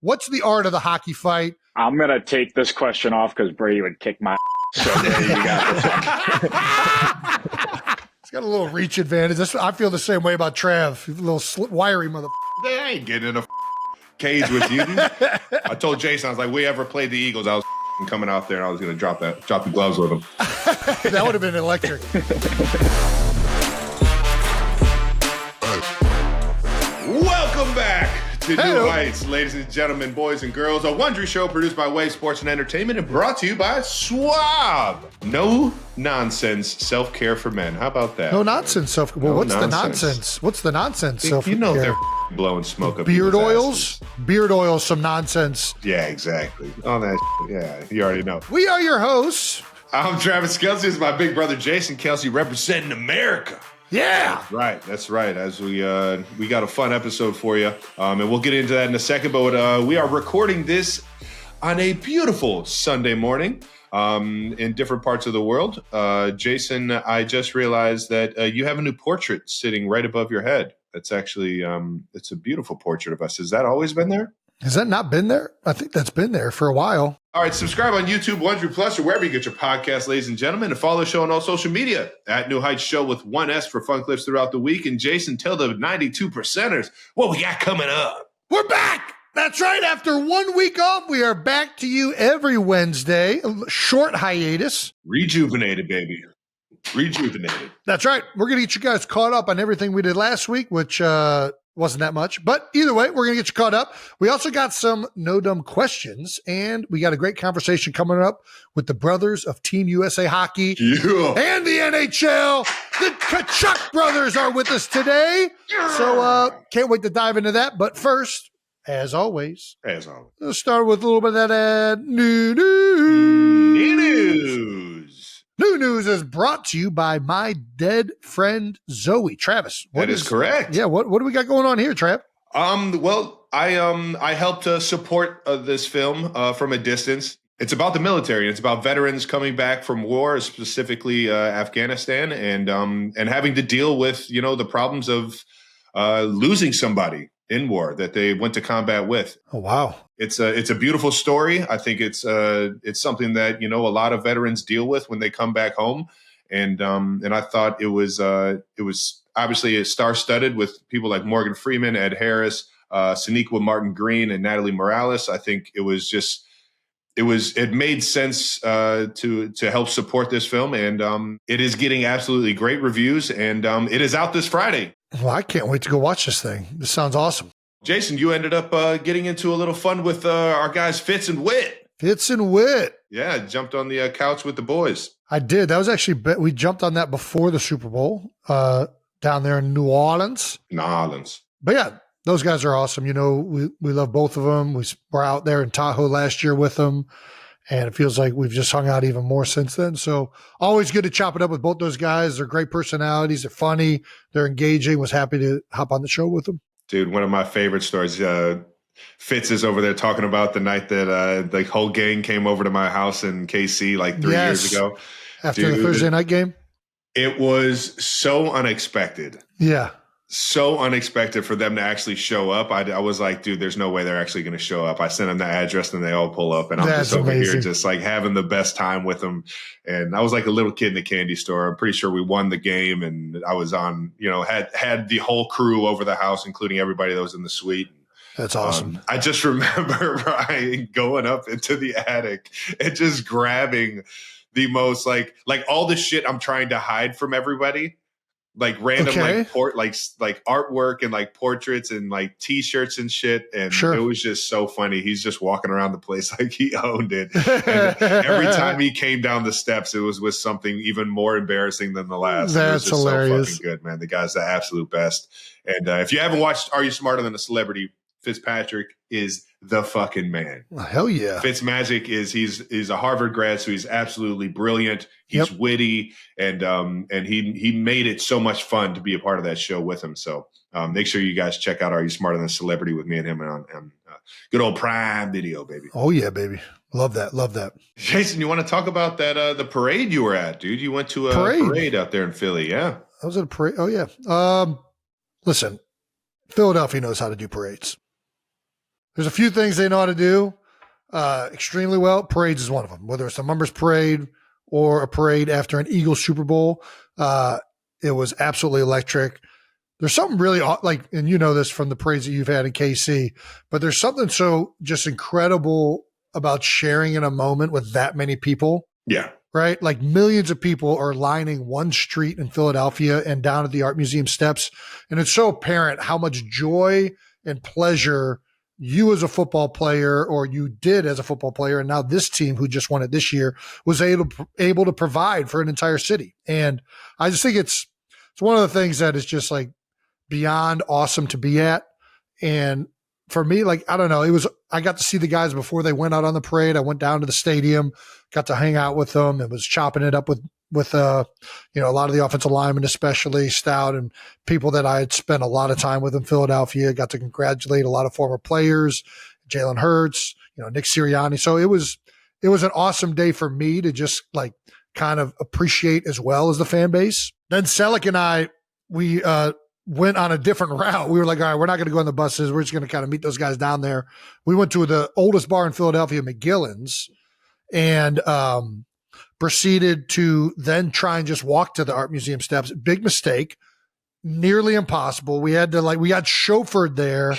What's the art of the hockey fight? I'm going to take this question off because Brady would kick my so Brady, you got this one. He's got a little reach advantage. I feel the same way about Trav. He's a little wiry mother. They ain't getting in a cage with you. I told Jason, I was like, we ever played the Eagles, I was coming out there and I was going to drop the gloves with him. That would have been electric. Welcome back to New Heights, ladies and gentlemen, boys and girls. A Wondery show produced by Wave Sports and Entertainment and brought to you by Suave. No nonsense self-care for men. How about that? No nonsense self-care. Well, what's the nonsense? What's the nonsense self-care? You know they're blowing smoke up beard oils. Asses. Beard oils, some nonsense. Yeah, exactly. All that. Yeah, you already know. We are your hosts. I'm Travis Kelsey. This is my big brother Jason Kelsey representing America. Yeah. That's right. As we got a fun episode for you, and we'll get into that in a second. But we are recording this on a beautiful Sunday morning in different parts of the world. Jason, I just realized that you have a new portrait sitting right above your head. That's actually it's a beautiful portrait of us. Has that always been there? Has that not been there? I think that's been there for a while. All right, subscribe on YouTube, Wondery Plus, or wherever you get your podcast, ladies and gentlemen, and follow the show on all social media at New Heights Show with one S for fun clips throughout the week. And Jason, tell the 92%ers what we got coming up. We're back. That's right. After 1 week off, we are back to you every Wednesday. A short hiatus. Rejuvenated, baby. Rejuvenated. That's right. We're going to get you guys caught up on everything we did last week, which wasn't that much. But either way, we're going to get you caught up. We also got some no dumb questions, and we got a great conversation coming up with the brothers of Team USA Hockey and the NHL. The Tkachuk brothers are with us today. So can't wait to dive into that. But first, as always, let's start with a little bit of that new news. New news is brought to you by my dead friend Zoe. Travis, that is correct. Yeah, what do we got going on here, Trav? Well, I helped support this film from a distance. It's about the military. It's about veterans coming back from war, specifically Afghanistan, and having to deal with the problems of losing somebody in war that they went to combat with. Oh wow. It's a beautiful story. I think it's something that a lot of veterans deal with when they come back home, and I thought it was obviously star-studded with people like Morgan Freeman, Ed Harris, Sonequa Martin Green, and Natalie Morales. I think it made sense to help support this film, and it is getting absolutely great reviews, and it is out this Friday. Well, I can't wait to go watch this thing. This sounds awesome. Jason, you ended up getting into a little fun with our guys Fitz and Wit. Fitz and Wit. Yeah, jumped on the couch with the boys. I did. That was actually, we jumped on that before the Super Bowl down there in New Orleans. But yeah, those guys are awesome. We love both of them. We were out there in Tahoe last year with them, and it feels like we've just hung out even more since then. So always good to chop it up with both those guys. They're great personalities. They're funny. They're engaging. Was happy to hop on the show with them. Dude, one of my favorite stories, Fitz is over there talking about the night that the whole gang came over to my house in KC like 3 years ago. After the Thursday night game? It was so unexpected. Yeah. So unexpected for them to actually show up. I was like, dude, there's no way they're actually going to show up. I sent them the address and they all pull up, and I'm just over here just like having the best time with them. And I was like a little kid in a candy store. I'm pretty sure we won the game, and I was on, had the whole crew over the house, including everybody that was in the suite. That's awesome. I just remember Ryan going up into the attic and just grabbing the most like all the shit I'm trying to hide from everybody. Like random like artwork and like portraits and like T-shirts and shit, and It was just so funny. He's just walking around the place like he owned it. And every time he came down the steps, it was with something even more embarrassing than the last. That's hilarious. So fucking good, man. The guy's the absolute best. And if you haven't watched Are You Smarter Than a Celebrity, Fitzpatrick is the fucking man. Oh, hell yeah. Fitzmagic he's a Harvard grad, so he's absolutely brilliant. He's witty, and he made it so much fun to be a part of that show with him. So make sure you guys check out Are You Smarter Than a Celebrity with me and him on good old Prime Video, baby. Oh yeah, baby. Love that. Love that. Jason, you want to talk about that the parade you were at, dude? You went to a parade out there in Philly, yeah? I was at a parade. Oh yeah. Listen, Philadelphia knows how to do parades. There's a few things they know how to do extremely well. Parades is one of them, whether it's a members parade or a parade after an Eagles Super Bowl. It was absolutely electric. There's something really like, and you know this from the parades that you've had in KC, but there's something so just incredible about sharing in a moment with that many people. Yeah. Right? Like millions of people are lining one street in Philadelphia and down at the Art Museum steps. And it's so apparent how much joy and pleasure you as a football player, or you did as a football player, and now this team who just won it this year was able to provide for an entire city. And I just think it's one of the things that is just like beyond awesome to be at. And for me, like, I don't know, I got to see the guys before they went out on the parade. I went down to the stadium, got to hang out with them, and was chopping it up with a lot of the offensive linemen, especially Stout, and people that I had spent a lot of time with in Philadelphia. Got to congratulate a lot of former players, Jalen Hurts, Nick Sirianni. So it was an awesome day for me to just like kind of appreciate as well as the fan base. Then Selleck and I, we went on a different route. We were like, all right, we're not going to go on the buses. We're just going to kind of meet those guys down there. We went to the oldest bar in Philadelphia, McGillen's, and proceeded to then try and just walk to the Art Museum steps. Big mistake, nearly impossible. We had to we got chauffeured there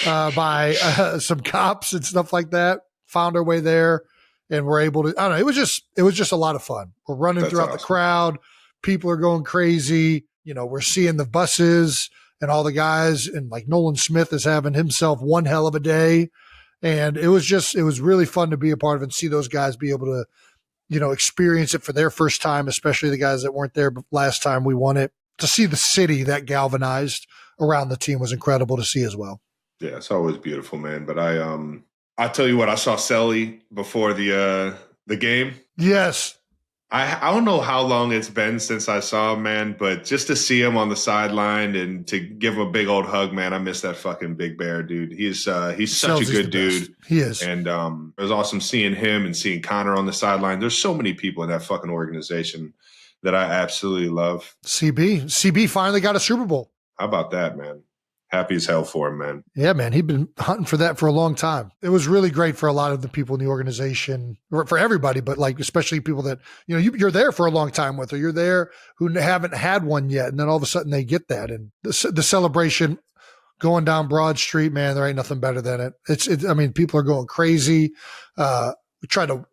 by some cops and stuff like that. Found our way there, and we're able to. I don't know. It was just a lot of fun. We're running throughout the crowd. People are going crazy. We're seeing the buses and all the guys, and like Nolan Smith is having himself one hell of a day. And it was really fun to be a part of and see those guys be able to, experience it for their first time, especially the guys that weren't there last time we won it. To see the city that galvanized around the team was incredible to see as well. Yeah, it's always beautiful, man. But I tell you what, I saw Selly before the game. Yes. I don't know how long it's been since I saw him, man, but just to see him on the sideline and to give him a big old hug, man, I miss that fucking Big Bear, dude. He's such a good dude. He is. And it was awesome seeing him and seeing Connor on the sideline. There's so many people in that fucking organization that I absolutely love. CB finally got a Super Bowl. How about that, man? Happy as hell for him, man. Yeah, man. He'd been hunting for that for a long time. It was really great for a lot of the people in the organization, for everybody, but like especially people that, you're there for a long time with, or you're there who haven't had one yet. And then all of a sudden they get that. And the celebration going down Broad Street, man, there ain't nothing better than it. People are going crazy. We tried to,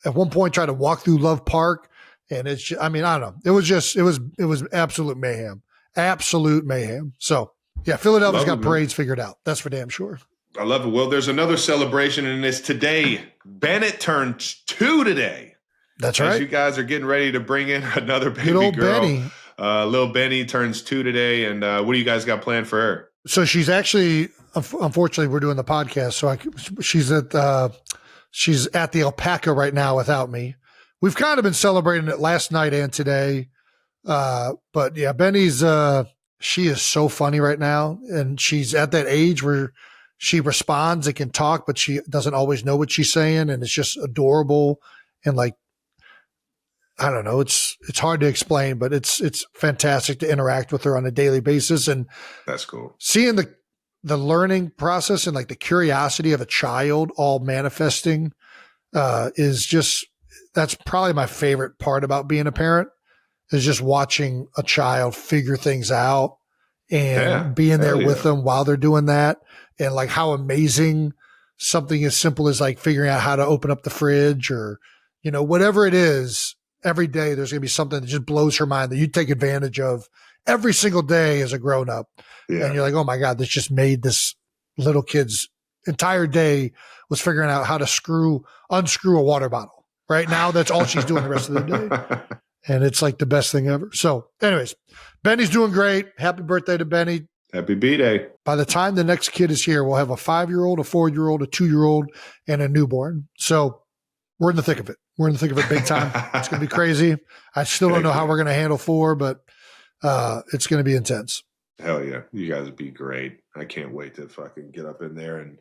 at one point, try to walk through Love Park. And it's just, I don't know. It was absolute mayhem. Absolute mayhem. So, yeah, Philadelphia's got parades figured out. That's for damn sure. I love it. Well, there's another celebration, and it's today. Bennett turned 2 today. That's right. As you guys are getting ready to bring in another baby good old girl. Benny. Little Benny turns 2 today, and what do you guys got planned for her? So she's actually, unfortunately, we're doing the podcast, so she's at the Alpaca right now without me. We've kind of been celebrating it last night and today, but yeah, Benny's. She is so funny right now, and she's at that age where she responds and can talk, but she doesn't always know what she's saying, and it's just adorable. And like, I don't know, it's hard to explain, but it's fantastic to interact with her on a daily basis. And that's cool. Seeing the learning process and like the curiosity of a child all manifesting that's probably my favorite part about being a parent. Is just watching a child figure things out and being there with them while they're doing that. And like how amazing something as simple as like figuring out how to open up the fridge or, whatever it is, every day there's going to be something that just blows her mind that you take advantage of every single day as a grown up. Yeah. And you're like, oh my God, this just made this little kid's entire day was figuring out how to unscrew a water bottle. Right now, that's all she's doing the rest of the day. And it's like the best thing ever. So anyways, Benny's doing great. Happy birthday to Benny. Happy B-Day. By the time the next kid is here, we'll have a 5-year-old, a 4-year-old, a 2-year-old, and a newborn. So we're in the thick of it. We're in the thick of it big time. It's going to be crazy. I still don't know how we're going to handle 4, but it's going to be intense. Hell yeah. You guys would be great. I can't wait to fucking get up in there and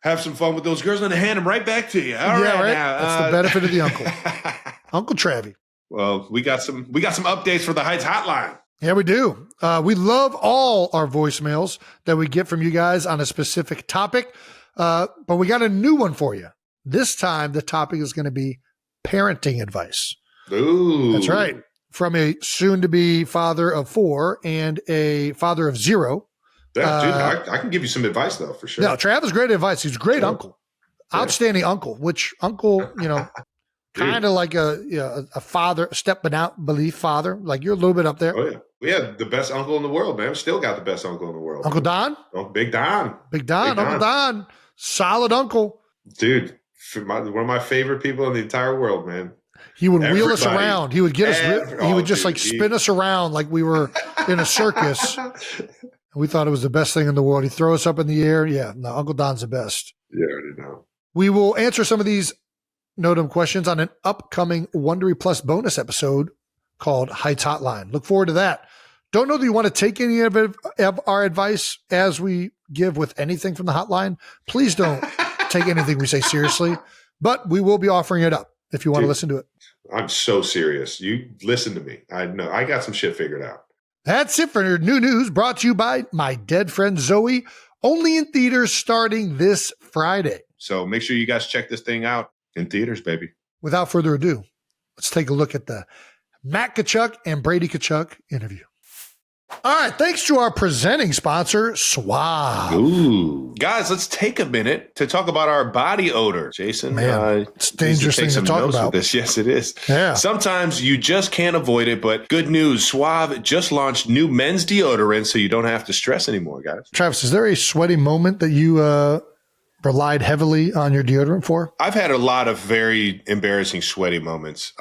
have some fun with those girls and hand them right back to you. All right. Now, that's the benefit of the uncle. Uncle Travie. Well, we got some updates for the Heights Hotline. Yeah, we do. We love all our voicemails that we get from you guys on a specific topic. But we got a new one for you. This time, the topic is going to be parenting advice. Ooh. That's right. From a soon-to-be father of 4 and a father of 0. Yeah, dude, I can give you some advice, though, for sure. No, Trav has great advice. He's a great uncle. Yeah. Outstanding uncle, which uncle, kind of like a father, step beneath father. Like you're a little bit up there. Oh, yeah. We had the best uncle in the world, man. Still got the best uncle in the world. Uncle Don? Oh, Big Don. Big Don. Uncle Don. Solid uncle. Dude, one of my favorite people in the entire world, man. He would wheel us around. He would get us. He would just spin us around like we were in a circus. We thought it was the best thing in the world. He'd throw us up in the air. Yeah, no, Uncle Don's the best. Yeah, I already know. We will answer some of these No-Dumb questions on an upcoming Wondery Plus bonus episode called Heights Hotline. Look forward to that. Don't know that you want to take any of our advice as we give with anything from the hotline. Please don't take anything we say seriously, but we will be offering it up if you want to listen to it. I'm so serious. You listen to me. I know. I got some shit figured out. That's it for new news brought to you by my dead friend Zoe, only in theaters starting this Friday. So make sure you guys check this thing out in theaters, baby. Without further ado, let's take a look at the Matt Tkachuk and Brady Tkachuk interview. All right, thanks to our presenting sponsor, Suave. Ooh. Guys, let's take a minute to talk about our body odor. Jason, it's a dangerous thing to talk about. This. Yes, it is. Yeah. Sometimes you just can't avoid it, but good news, Suave just launched new men's deodorant so you don't have to stress anymore, guys. Travis, is there a sweaty moment that you relied heavily on your deodorant for? I've had a lot of very embarrassing sweaty moments.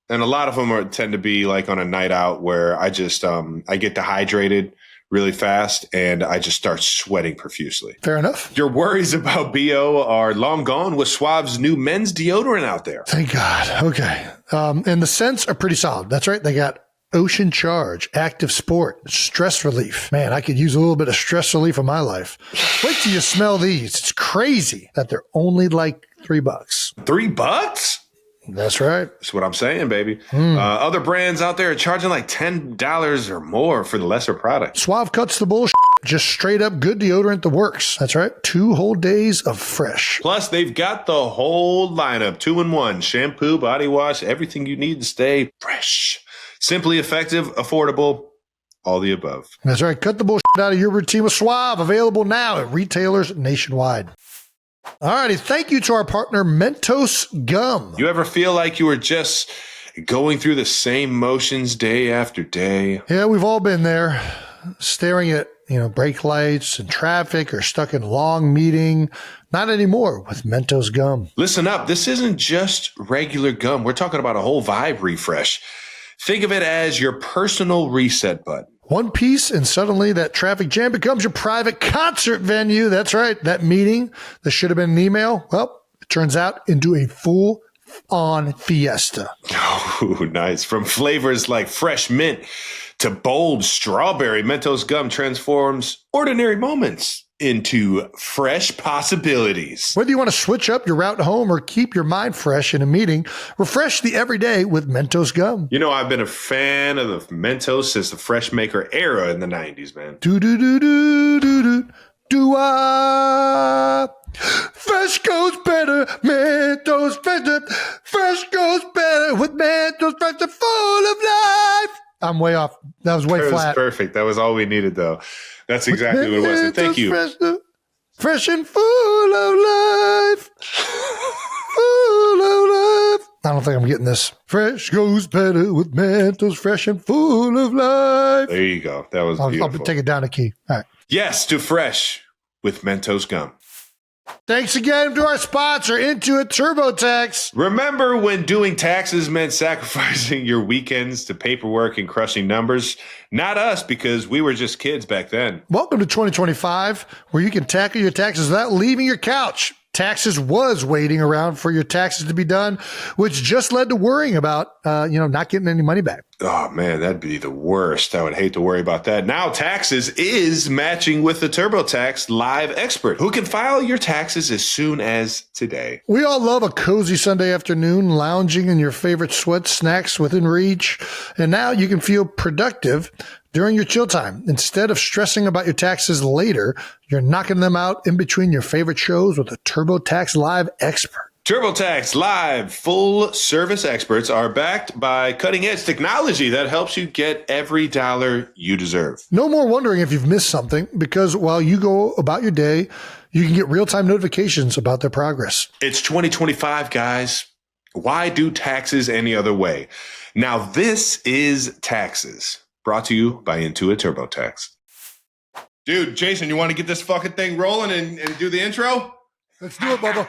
And a lot of them tend to be like on a night out where I just I get dehydrated really fast and I just start sweating profusely. Fair enough. Your worries about BO are long gone with Suave's new men's deodorant out there. Thank God. Okay. And the scents are pretty solid. That's right. They got Ocean Charge, Active Sport, Stress Relief. Man, I could use a little bit of stress relief in my life. Wait till you smell these. It's crazy that they're only like $3. $3? That's right. That's what I'm saying, baby. Other brands out there are charging like $10 or more for the lesser product. Suave cuts the bullshit. Just straight up good deodorant that works. That's right. 2 whole days of fresh. Plus, they've got the whole lineup, 2-in-1, shampoo, body wash, everything you need to stay fresh. Simply effective, affordable, all the above. That's right. Cut the bullshit out of your routine with Suave. Available now at retailers nationwide. All righty. Thank you to our partner, Mentos Gum. You ever feel like you were just going through the same motions day after day? Yeah, we've all been there. Staring at, brake lights and traffic or stuck in a long meeting. Not anymore with Mentos Gum. Listen up. This isn't just regular gum. We're talking about a whole vibe refresh. Think of it as your personal reset button. One piece, and suddenly that traffic jam becomes your private concert venue. That's right. That meeting that should have been an email, well, it turns out into a full-on fiesta. Oh, nice. From flavors like fresh mint to bold strawberry, Mentos Gum transforms ordinary moments into fresh possibilities. Whether you want to switch up your route home or keep your mind fresh in a meeting, refresh the everyday with Mentos Gum. I've been a fan of the Mentos since the Fresh Maker era in the 90s, man. Do-I? Fresh goes better, Mentos better. Fresh goes better with Mentos Fresh, full of life. I'm way off. That was way flat. That was perfect. That was all we needed, though. That's exactly what it was. And thank you. Fresh and full of life. Full of life. I don't think I'm getting this. Fresh goes better with Mentos Fresh and full of life. There you go. That was beautiful. I'll take it down a key. All right. Yes to Fresh with Mentos Gum. Thanks again to our sponsor, Intuit TurboTax. Remember when doing taxes meant sacrificing your weekends to paperwork and crushing numbers? Not us, because we were just kids back then. Welcome to 2025, where you can tackle your taxes without leaving your couch. Taxes was waiting around for your taxes to be done, which just led to worrying about, not getting any money back. Oh, man, that'd be the worst. I would hate to worry about that. Now Taxes is matching with the TurboTax Live Expert, who can file your taxes as soon as today. We all love a cozy Sunday afternoon, lounging in your favorite sweat snacks within reach. And now you can feel productive during your chill time. Instead of stressing about your taxes later, you're knocking them out in between your favorite shows with a TurboTax Live expert. TurboTax Live full service experts are backed by cutting edge technology that helps you get every dollar you deserve. No more wondering if you've missed something, because while you go about your day, you can get real-time notifications about their progress. It's 2025, guys. Why do taxes any other way? Now, this is Taxes, brought to you by Intuit TurboTax. Dude, Jason, you want to get this fucking thing rolling and do the intro? Let's do it, Bubba.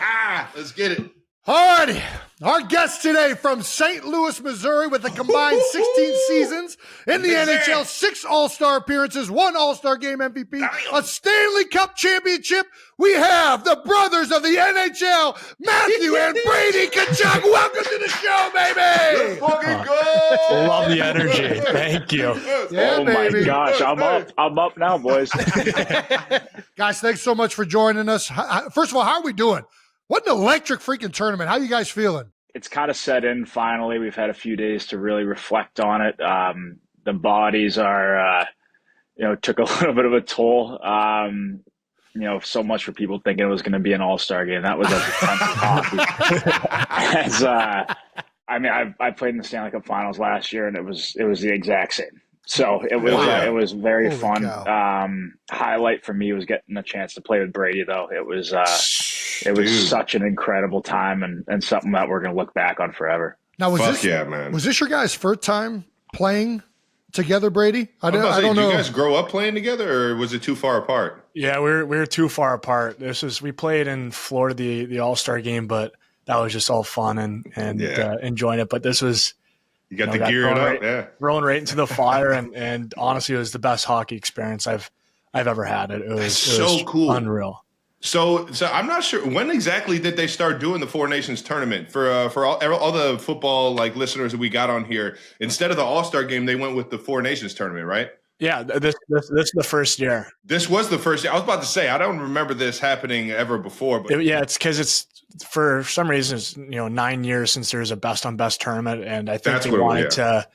Let's get it. All righty. Our guest today from St. Louis, Missouri, with a combined 16 seasons in the NHL, 6 All-Star appearances, 1 All-Star Game MVP, a Stanley Cup championship. We have the brothers of the NHL, Matthew and Brady Tkachuk. Welcome to the show, baby. Let's fucking go. Love the energy. Thank you. Yeah, oh baby. my gosh, I'm up now, boys. Guys, thanks so much for joining us. First of all, how are we doing? What an electric freaking tournament. How you guys feeling? It's kind of set in finally. We've had a few days to really reflect on it. The bodies are, took a little bit of a toll. So much for people thinking it was going to be an all-star game. That was a tense hockey. I played in the Stanley Cup Finals last year, and it was the exact same. So it was very Holy fun. cow. Highlight for me was getting a chance to play with Brady, though. It was such an incredible time and something that we're going to look back on forever. Now, man. Was this your guys' first time playing together, Brady? I don't know. Did you guys grow up playing together, or was it too far apart? Yeah, we're too far apart. We played in Florida the All-Star game, but that was just all fun and enjoying it. But this was you got the gear up, rolling right into the fire, and honestly, it was the best hockey experience I've ever had. It was so cool, unreal. So I'm not sure when exactly did they start doing the Four Nations tournament for all the football listeners that we got on here. Instead of the All-Star game, they went with the Four Nations tournament, right? Yeah, this is the first year. This was the first year. I was about to say I don't remember this happening ever before, but it's because it's for some reason it's 9 years since there was a best on best tournament, and I think they wanted to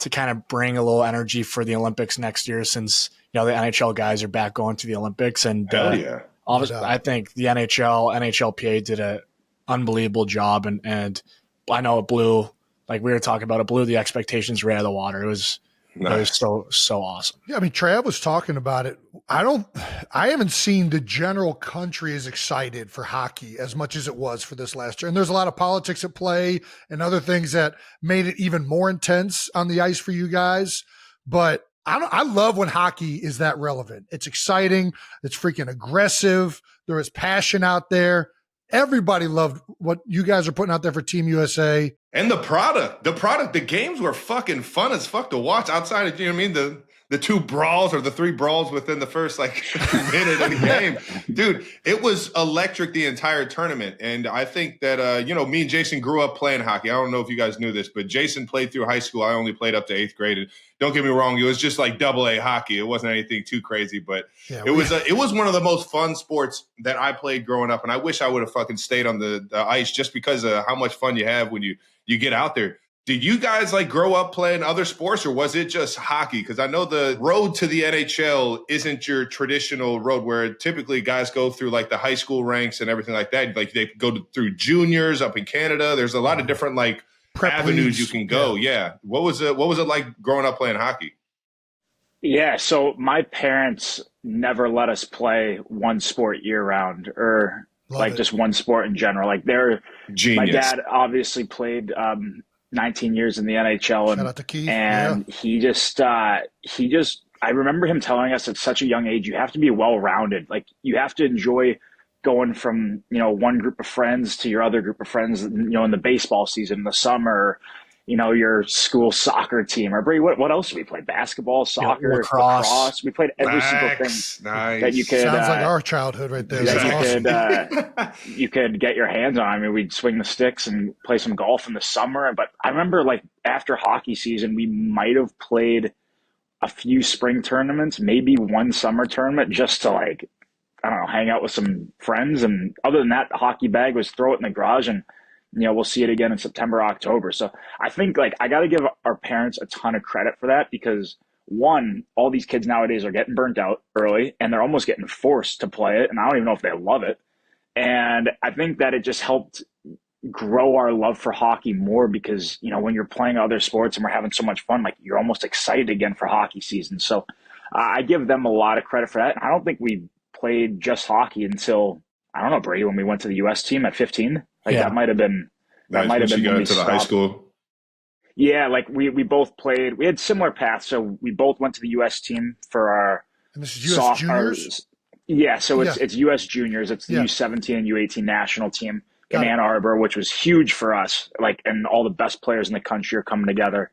kind of bring a little energy for the Olympics next year since the NHL guys are back going to the Olympics and. Hell yeah. I think the NHLPA did an unbelievable job, and I know it blew, like we were talking about, it blew the expectations right out of the water. It was so awesome. Yeah, I mean, Trav was talking about it. I haven't seen the general country as excited for hockey as much as it was for this last year. And there's a lot of politics at play and other things that made it even more intense on the ice for you guys. But I love when hockey is that relevant. It's exciting. It's freaking aggressive. There is passion out there. Everybody loved what you guys are putting out there for Team USA. And the games were fucking fun as fuck to watch outside of, the 2 brawls or the 3 brawls within the first minute of the game. Dude, it was electric the entire tournament. And I think that, me and Jason grew up playing hockey. I don't know if you guys knew this, but Jason played through high school. I only played up to 8th grade. And don't get me wrong, it was just like AA hockey. It wasn't anything too crazy, but it was one of the most fun sports that I played growing up. And I wish I would have fucking stayed on the ice just because of how much fun you have when you get out there. Did you guys grow up playing other sports, or was it just hockey? Because I know the road to the NHL isn't your traditional road where typically guys go through the high school ranks and everything like that. They go through juniors up in Canada. There's a lot of different avenues you can go. Yeah. What was it like growing up playing hockey? Yeah. So my parents never let us play one sport year round or just one sport in general. They're genius. My dad obviously played 19 years in the NHL, Shout out to Keith. And he just I remember him telling us at such a young age, you have to be well-rounded. You have to enjoy going from, one group of friends to your other group of friends, in the baseball season, in the summer, your school soccer team. Or Brady, what else did we play? Basketball, soccer, lacrosse. We played every single thing that you could. Sounds like our childhood right there. You could get your hands on. I mean, we'd swing the sticks and play some golf in the summer. But I remember after hockey season, we might have played a few spring tournaments, maybe one summer tournament, just to hang out with some friends. And other than that, the hockey bag was throw it in the garage and we'll see it again in September, October. So I think I got to give our parents a ton of credit for that, because one, all these kids nowadays are getting burnt out early and they're almost getting forced to play it. And I don't even know if they love it. And I think that it just helped grow our love for hockey more because, you know, when you're playing other sports and we're having so much fun, like you're almost excited again for hockey season. So I give them a lot of credit for that. And I don't think we played just hockey until, I don't know, Brady, when we went to the U.S. team at 15. Like that might have been, that might have been when we stopped. High school. Yeah, like we both played. We had similar paths, so we both went to the U.S. team for our. And this is U.S. juniors. Yeah, so it's U.S. juniors. It's the U17 and U18 national team in Ann Arbor, which was huge for us. Like, and all the best players in the country are coming together,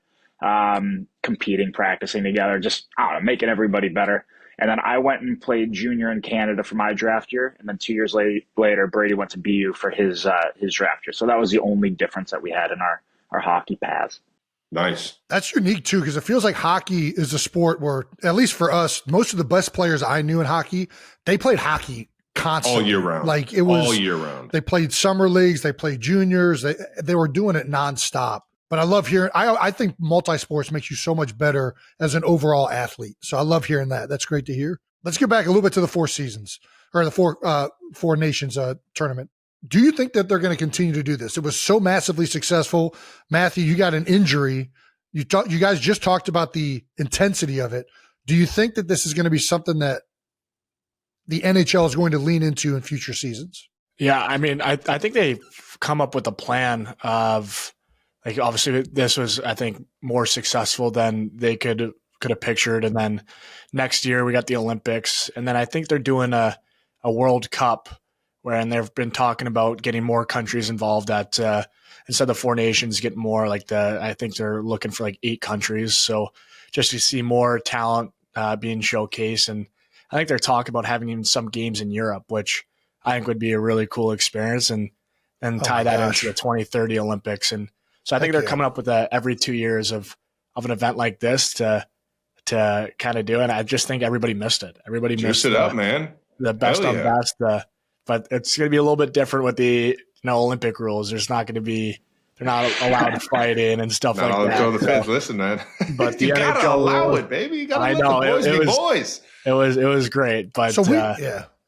competing, practicing together, just I don't know, making everybody better. And then I went and played junior in Canada for my draft year, and then 2 years later, Brady went to BU for his draft year. So that was the only difference that we had in our hockey paths. Nice. That's unique too, because it feels like hockey is a sport where, at least for us, most of the best players I knew in hockey, they played hockey constantly. All year round. Like it was all year round. They played summer leagues, they played juniors, they were doing it nonstop. But I love hearing, I think multi-sports makes you so much better as an overall athlete. So I love hearing that. That's great to hear. Let's get back a little bit to the Four Seasons, or the Four Nations tournament. Do you think that they're going to continue to do this? It was so massively successful. Matthew, you got an injury. You guys just talked about the intensity of it. Do you think that this is going to be something that the NHL is going to lean into in future seasons? Yeah, I mean, I think they've come up with a plan of, like, obviously this was, I think, more successful than they could have pictured. And then next year we got the Olympics. And then I think they're doing a World Cup and they've been talking about getting more countries involved at instead of the Four Nations, get more like I think they're looking for like 8 countries. So just to see more talent being showcased. And I think they're talking about having even some games in Europe, which I think would be a really cool experience and tie that into the 2030 Olympics. And so I think they're coming up with every 2 years of an event like this to kind of do. And I just think everybody missed it. Everybody missed it up, man. The best on best. But it's going to be a little bit different with the Olympic rules. There's not going to be, they're not allowed to fight in and stuff like that. All the fans listen, man. But you got to allow it, baby. You got to let the boys be boys. It was great. But so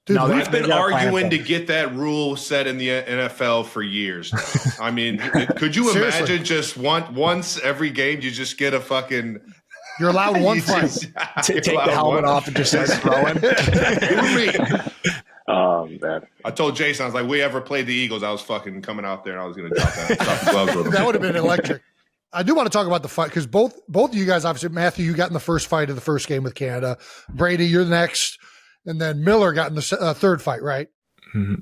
Dude, we've been arguing to get that rule set in the NFL for years. I mean, could you imagine just once every game you just get a fucking... You're allowed one fight. Take the helmet off and just start throwing. Man. I told Jason, I was like, we ever played the Eagles, I was fucking coming out there and I was going to drop the gloves with him. That would have been electric. I do want to talk about the fight because both of you guys, obviously, Matthew, you got in the first fight of the first game with Canada. Brady, you're the next. And then Miller got in the third fight, right? Mm-hmm.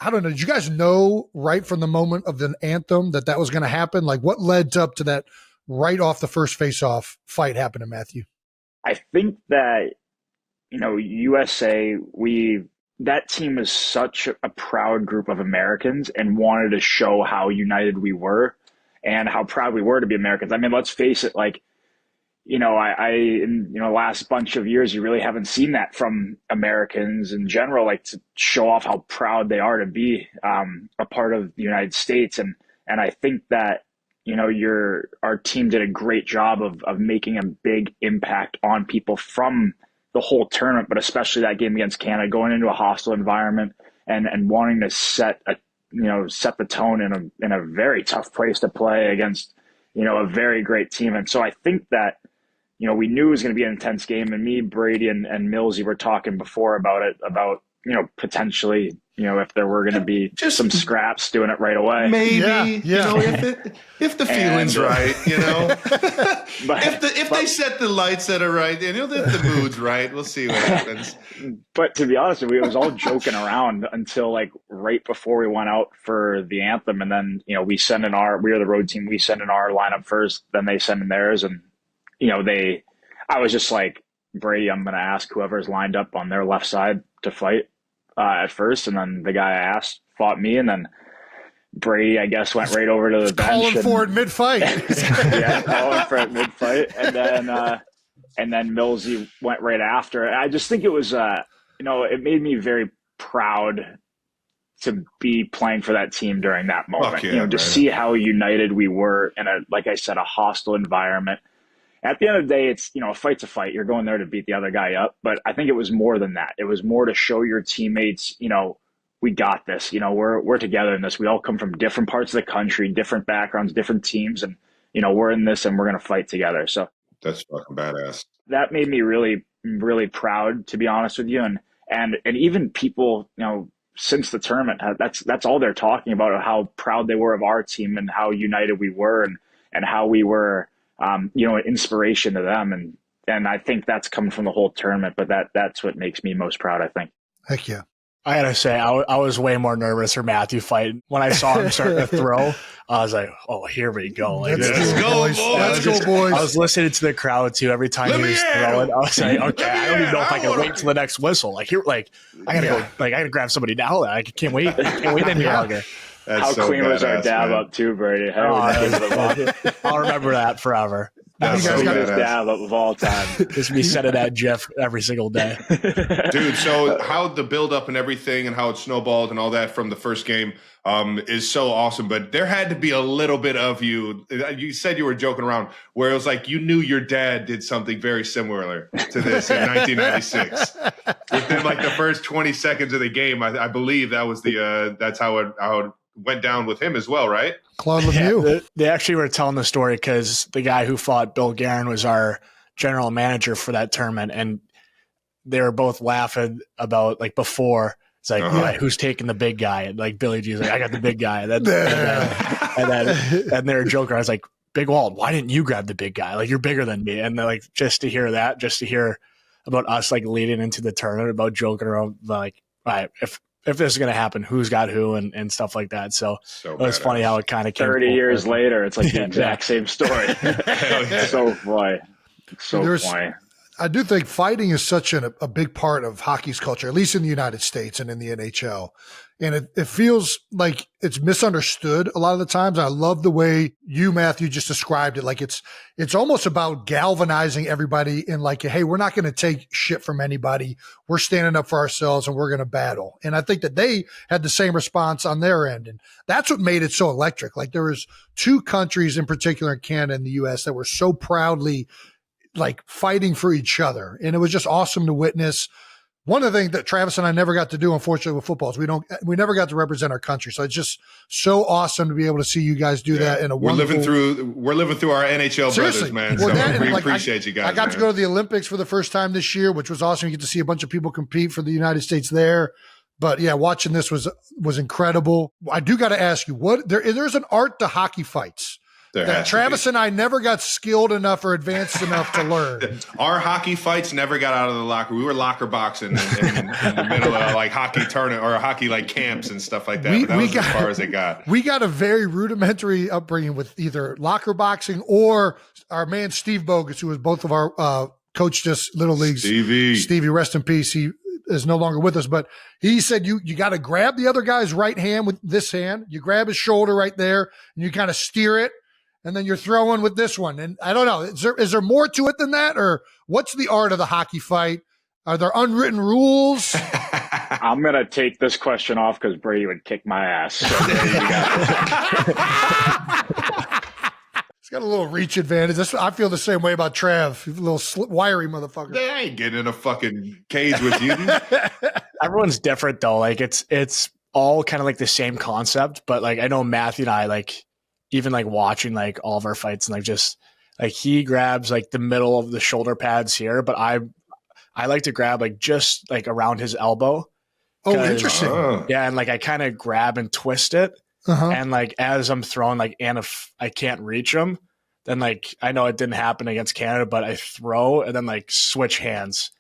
I don't know. Did you guys know right from the moment of the anthem that was going to happen? Like what led up to that right off the first face-off fight happening, Matthew? I think that, USA, that team is such a proud group of Americans and wanted to show how united we were and how proud we were to be Americans. I mean, let's face it, like, in the last bunch of years, you really haven't seen that from Americans in general, like to show off how proud they are to be a part of the United States. And I think that, our team did a great job of making a big impact on people from the whole tournament, but especially that game against Canada, going into a hostile environment and wanting to set the tone in a very tough place to play against, a very great team. And so I think that, we knew it was going to be an intense game, and me, Brady, and Millsy were talking before about it, potentially, if there were going to be just some scraps, doing it right away. Maybe, if the feeling's right, but, if they set the lights that are right, and if the mood's right, we'll see what happens. But to be honest with you, it was all joking around until like right before we went out for the anthem. And then, we are the road team. We send in our lineup first, then they send in theirs. And, I was just like, Brady, I'm going to ask whoever's lined up on their left side to fight at first. And then the guy I asked fought me. And then Brady, I guess, went right over to the bench. Calling for it mid-fight. Yeah, calling for it mid-fight. And then Millsy went right after. And I just think it was, it made me very proud to be playing for that team during that moment. To see how united we were in like I said, a hostile environment. at the end of the day, it's, a fight's a fight. You're going there to beat the other guy up. But I think it was more than that. It was more to show your teammates, we got this. We're together in this. We all come from different parts of the country, different backgrounds, different teams, and we're in this and we're going to fight together. So that's fucking badass. That made me really, really proud, to be honest with you. And even people, since the tournament, that's all they're talking about, how proud they were of our team and how united we were, and how we were, an inspiration to them. And I think that's come from the whole tournament, but that's what makes me most proud, I think. Heck yeah. I gotta say, I was way more nervous for Matthew fighting. When I saw him start to throw, I was like, "Oh, here we go!" Like, let's go, boys! I was listening to the crowd too every time he was throwing. I was like, "Okay, I don't even know if I can wait till the next whistle." Like here, I gotta go. Like I gotta grab somebody now. I can't wait. I can't wait any longer. How so clean was our dab up too, Brady? I'll remember that forever. That's the biggest dab up of all time. Just be sending that GIF every single day. Dude, so how the build up and everything and how it snowballed and all that from the first game is so awesome. But there had to be a little bit of you said you were joking around, where it was like you knew your dad did something very similar to this in 1996. Within like the first 20 seconds of the game, I believe that was that's how it went down with him as well, right? Claude Lemieux. They actually were telling the story because the guy who fought Bill Guerin was our general manager for that tournament, and they were both laughing about before. It's like, all right, who's taking the big guy? And Billy G's like, I got the big guy. And they were joking. I was like, Big Walt, why didn't you grab the big guy? You're bigger than me. And just to hear that, just to hear about us leading into the tournament, about joking around, all right, if this is going to happen, who's got who and stuff like that. So it was funny how it kind of came 30 years later. It's the exact same story. So funny. Funny. I do think fighting is such a big part of hockey's culture, at least in the United States and in the NHL. And it feels like it's misunderstood a lot of the times. I love the way you, Matthew, just described it. It's almost about galvanizing everybody in hey, we're not going to take shit from anybody. We're standing up for ourselves and we're going to battle. And I think that they had the same response on their end. And that's what made it so electric. There was two countries in particular in Canada and the US that were so proudly fighting for each other. And it was just awesome to witness. One of the things that Travis and I never got to do, unfortunately, with football is we never got to represent our country. So it's just so awesome to be able to see you guys do that. In we're living through our NHL brothers, man. So we appreciate you guys. I got to go to the Olympics for the first time this year, which was awesome. You get to see a bunch of people compete for the United States there. But yeah, watching this was incredible. I do got to ask you, there's an art to hockey fights that Travis and I never got skilled enough or advanced enough to learn. Our hockey fights never got out of the locker. We were locker boxing in the middle of hockey tournament or hockey camps and stuff like that. That was as far as it got. We got a very rudimentary upbringing with either locker boxing or our man Steve Bogus, who was both of our coached us Little Leagues. Stevie, rest in peace. He is no longer with us, but he said you got to grab the other guy's right hand with this hand. You grab his shoulder right there, and you kind of steer it. And then you're throwing with this one. And I don't know, is there more to it than that? Or what's the art of the hockey fight? Are there unwritten rules? I'm going to take this question off because Brady would kick my ass. So there you go. He's got a little reach advantage. I feel the same way about Trav. He's a little wiry motherfucker. They ain't getting in a fucking cage with you. Everyone's different though. It's all kind of the same concept. But I know Matthew and I even watching all of our fights and just he grabs the middle of the shoulder pads here, but I like to grab just around his elbow. Oh, interesting. Yeah, and I kind of grab and twist it, and as I'm throwing and if I can't reach him, then I know it didn't happen against Canada, but I throw and then switch hands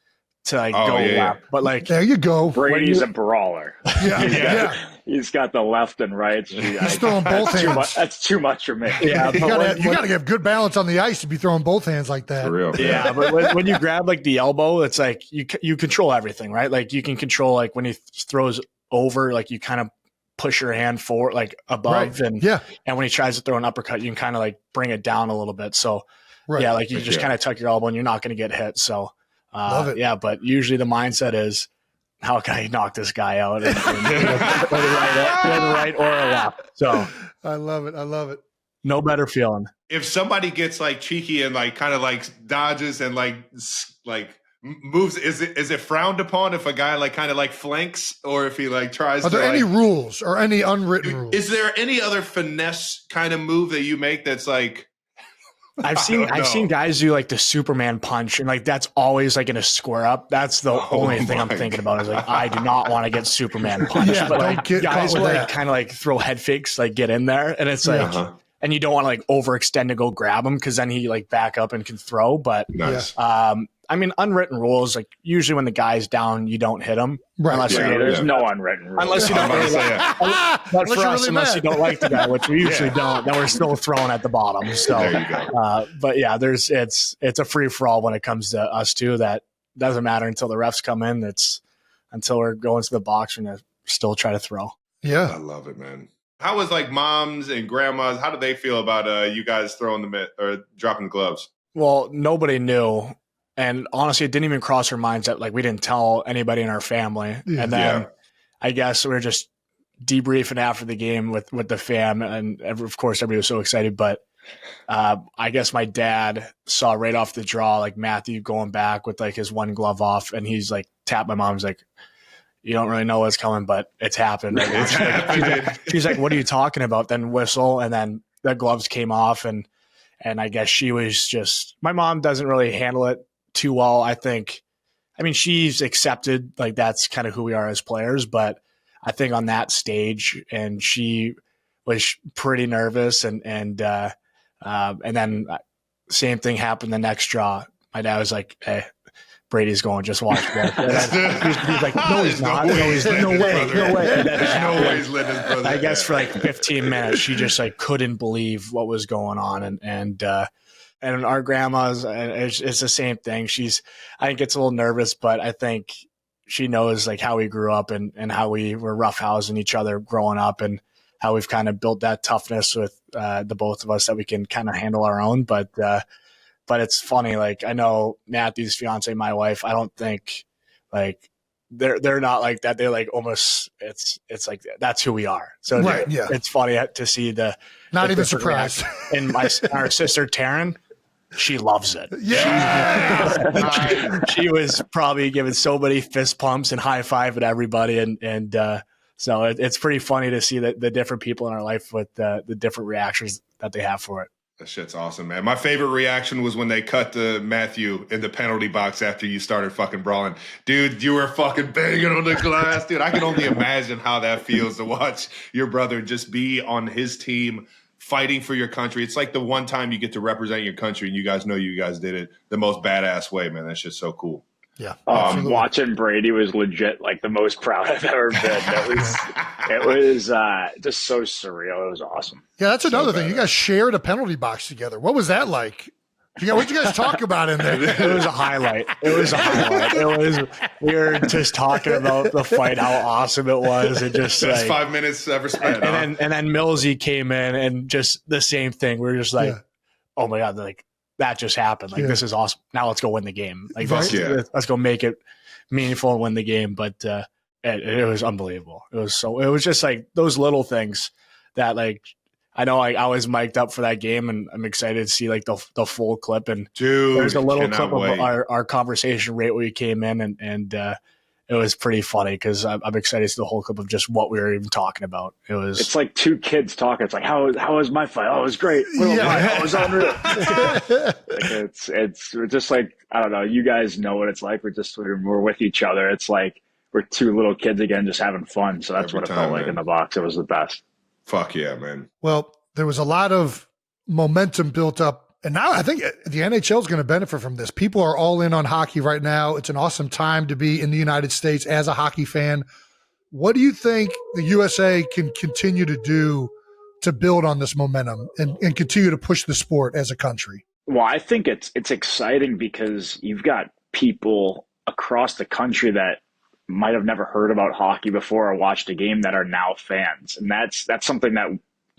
to go left. But there you go. Brady's a brawler. Yeah. He's got the left and right. He's throwing both hands. That's too much for me. Yeah, you got to have good balance on the ice to be throwing both hands like that. For real. Yeah, but when you grab the elbow, it's you control everything, right? You can control when he throws over, you kind of push your hand forward, above, and when he tries to throw an uppercut, you can kind of bring it down a little bit. So you just kind of tuck your elbow, and you're not going to get hit. So love it. Yeah, but usually the mindset is, how can I knock this guy out? And right or a left. So I love it. No better feeling. If somebody gets like cheeky and like kind of like dodges and like moves, is it frowned upon if a guy like kind of like flanks, or if he like tries Are there to, any like, rules or any unwritten rules? Is there any other finesse kind of move that you make that's like, I've seen guys do like the Superman punch, and like that's always like in a square up. That's the only thing I'm thinking about is like I do not want to get Superman punched. Yeah, but don't like get guys caught will with like that. kind of like throw head fakes, like get in there, and it's like, and you don't want to like overextend to go grab him because then he like back up and can throw. But nice. I mean, unwritten rules, like usually when the guy's down, you don't hit him. Right. Unless There's no unwritten rules. Unless you don't really but for us, unless you don't like the guy, which we usually don't, then we're still throwing at the bottom. So, There you go. but yeah, it's a free for all when it comes to us too. That doesn't matter until the refs come in. It's until we're going to the box, we're gonna still try to throw. Yeah, I love it, man. How was like moms and grandmas? How did they feel about you guys throwing the mitt or dropping the gloves? Well, nobody knew. And honestly, it didn't even cross our minds that like we didn't tell anybody in our family. Yeah. And then I guess we were just debriefing after the game with the fam, and of course everybody was so excited. But I guess my dad saw right off the draw like Matthew going back with like his one glove off, and he's like tapped my mom's like, "You don't really know what's coming, but it's happened." Like, she's like, "What are you talking about?" Then whistle, and then the gloves came off, and I guess she was just, my mom doesn't really handle it too well. I mean, she's accepted, like that's kind of who we are as players, but I think on that stage, and she was pretty nervous, and then same thing happened the next draw. My dad was like, "Hey, Brady's going, just watch that." He's like, "No, he's not. No way. There's no way he's letting his brother." I guess for like 15 minutes, she just like couldn't believe what was going on, and our grandma's, it's the same thing. I think it's a little nervous, but I think she knows like how we grew up and how we were roughhousing each other growing up, and how we've kind of built that toughness with the both of us that we can kind of handle our own. But it's funny. Like I know Matthew's fiance, my wife, I don't think like they're not like that. They're like almost, it's like, that's who we are. So it's funny to see not even surprised. And our sister Taryn, she loves it. Yeah. She was probably giving so many fist pumps and high five at everybody. And so it's pretty funny to see the different people in our life with the different reactions that they have for it. That shit's awesome, man. My favorite reaction was when they cut to Matthew in the penalty box after you started fucking brawling. Dude, you were fucking banging on the glass. Dude, I can only imagine how that feels to watch your brother just be on his team fighting for your country. It's like the one time you get to represent your country and you guys know you guys did it the most badass way, man. That's just so cool. Yeah. Watching Brady was legit like the most proud I've ever been. It was just so surreal. It was awesome. Yeah, that's another thing. You guys shared a penalty box together. What was that like? What'd you guys talk about in there? It was a highlight. We were just talking about the fight, how awesome it was. And just best like, 5 minutes ever spent. And then Millsy came in and just the same thing. We were just like, oh my God, like that just happened. Like, this is awesome. Now let's go win the game. Like, let's go make it meaningful and win the game. But it was unbelievable. It was just like those little things that like, I know I was mic'd up for that game, and I'm excited to see like the full clip. And there's a little clip of our conversation right where we came in, and it was pretty funny because I'm excited to see the whole clip of just what we were even talking about. It's like two kids talking. It's like, how was my fight? Oh, it was great. It was unreal. Like it's just like, I don't know. You guys know what it's like. We're with each other. It's like we're two little kids again, just having fun. So that's what it felt like in the box. It was the best. Fuck yeah, man. Well, there was a lot of momentum built up, and now I think the NHL is going to benefit from this. People are all in on hockey right now. It's an awesome time to be in the United States as a hockey fan. What do you think the USA can continue to do to build on this momentum and continue to push the sport as a country? Well, I think it's exciting because you've got people across the country that might have never heard about hockey before or watched a game that are now fans. And that's something that,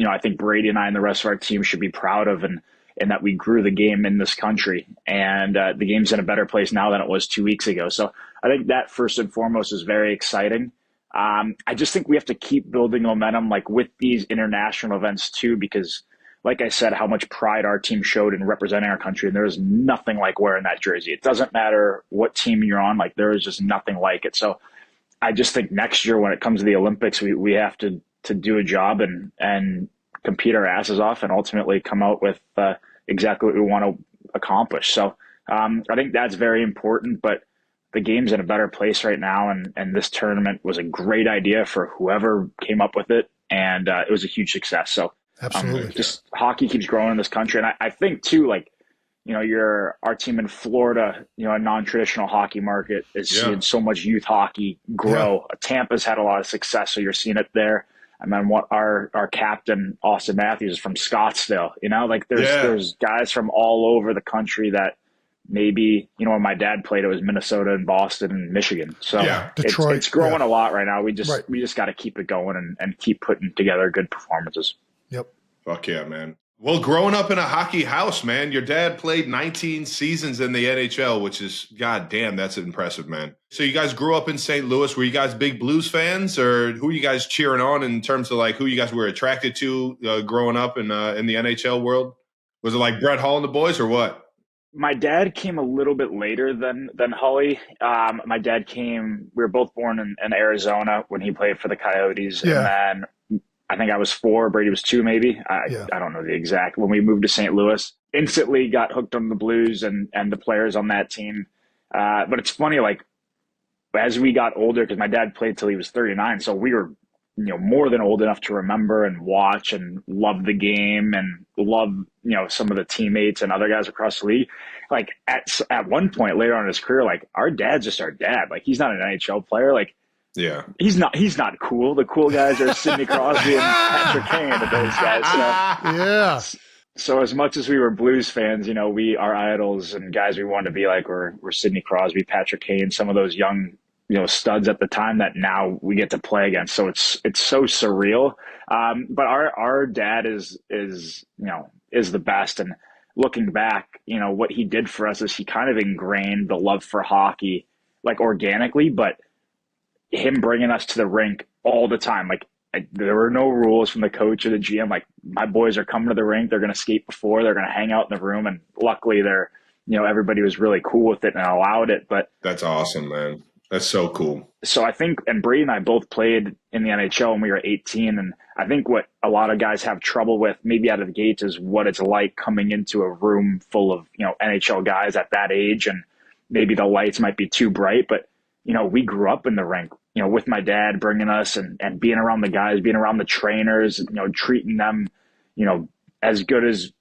I think Brady and I and the rest of our team should be proud of, and that we grew the game in this country, and the game's in a better place now than it was 2 weeks ago. So I think that first and foremost is very exciting. I just think we have to keep building momentum, like with these international events too, because like I said, how much pride our team showed in representing our country. And there is nothing like wearing that jersey. It doesn't matter what team you're on. Like, there is just nothing like it. So I just think next year when it comes to the Olympics, we have to do a job and compete our asses off and ultimately come out with exactly what we want to accomplish. So I think that's very important, but the game's in a better place right now. And this tournament was a great idea for whoever came up with it. And it was a huge success. So absolutely, just hockey keeps growing in this country. And I think too, like, you know, our team in Florida, you know, a non-traditional hockey market is seeing so much youth hockey grow. Tampa's had a lot of success. So you're seeing it there. I mean, what our captain, Austin Matthews, is from Scottsdale, you know, like there's guys from all over the country that maybe, you know, when my dad played, it was Minnesota and Boston and Michigan. So Detroit, it's growing a lot right now. We just got to keep it going and keep putting together good performances. Yep. Fuck yeah, man. Well, growing up in a hockey house, man, your dad played 19 seasons in the NHL, which is, goddamn, that's impressive, man. So you guys grew up in St. Louis. Were you guys big Blues fans, or who are you guys cheering on in terms of like who you guys were attracted to growing up in the NHL world? Was it like Brett Hull and the boys, or what? My dad came a little bit later than Hully. My dad came, we were both born in Arizona when he played for the Coyotes. And then I think I was 4, Brady was 2 maybe. I don't know the exact. When we moved to St. Louis, instantly got hooked on the Blues and the players on that team. But it's funny, like, as we got older, because my dad played till he was 39, so we were, you know, more than old enough to remember and watch and love the game and love, you know, some of the teammates and other guys across the league. Like at one point later on in his career, like, our dad's just our dad. Like, he's not an NHL player. Like, he's not cool. The cool guys are Sidney Crosby and Patrick Kane and those guys. So, so as much as we were Blues fans, you know, our idols and guys we wanted to be like were Sidney Crosby, Patrick Kane, some of those young, you know, studs at the time that now we get to play against. So it's so surreal. But our dad is the best. And looking back, you know, what he did for us is he kind of ingrained the love for hockey, like, organically, but him bringing us to the rink all the time. Like, there were no rules from the coach or the GM. Like, my boys are coming to the rink. They're going to skate before. They're going to hang out in the room. And luckily everybody was really cool with it and allowed it. But that's awesome, man. That's so cool. So I think, and Brady and I both played in the NHL when we were 18. And I think what a lot of guys have trouble with maybe out of the gates is what it's like coming into a room full of, you know, NHL guys at that age. And maybe the lights might be too bright, but, you know, we grew up in the rink, you know, with my dad bringing us and being around the guys, being around the trainers, you know, treating them, you know, as good as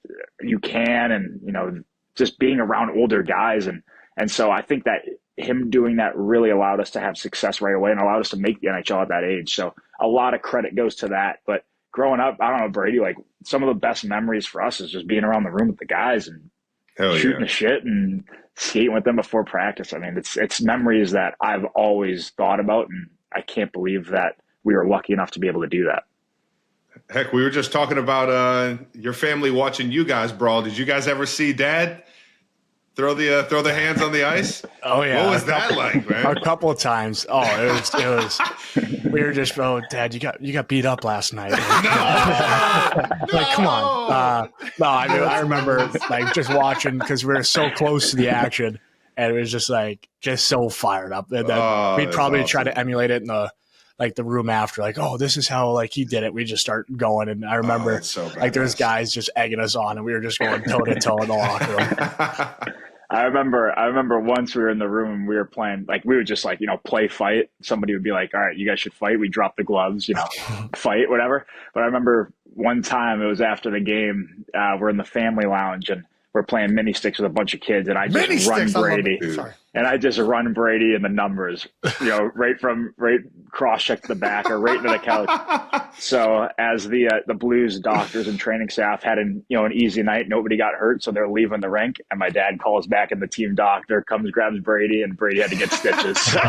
you can. And, you know, just being around older guys. And so I think that him doing that really allowed us to have success right away and allowed us to make the NHL at that age. So a lot of credit goes to that. But growing up, I don't know, Brady, like, some of the best memories for us is just being around the room with the guys and shooting the shit and skating with them before practice. I mean, it's memories that I've always thought about, and I can't believe that we were lucky enough to be able to do that. Heck, we were just talking about your family watching you guys brawl. Did you guys ever see Dad throw the hands on the ice? Oh yeah. What was that like, man? A couple of times. Oh, it was. We were just, Dad, you got beat up last night. Like, come on. No, I remember, like, just watching because we were so close to the action, and it was just like so fired up. And then we'd probably try to emulate it in the room after, like, oh, this is how, like, he did it. We just start going, and I remember like there was guys just egging us on, and we were just going toe to toe in the locker room. I remember once we were in the room and we were playing, like, we would just, like, you know, play fight. Somebody would be like, all right, you guys should fight. We drop the gloves, you know, fight, whatever. But I remember one time, it was after the game, we're in the family lounge and we're playing mini sticks with a bunch of kids, and I just run Brady. And I just run Brady in the numbers, you know, right cross check to the back or right into the couch. So as the Blues doctors and training staff had an easy night, nobody got hurt, so they're leaving the rink. And my dad calls back, and the team doctor comes, grabs Brady, and Brady had to get stitches. So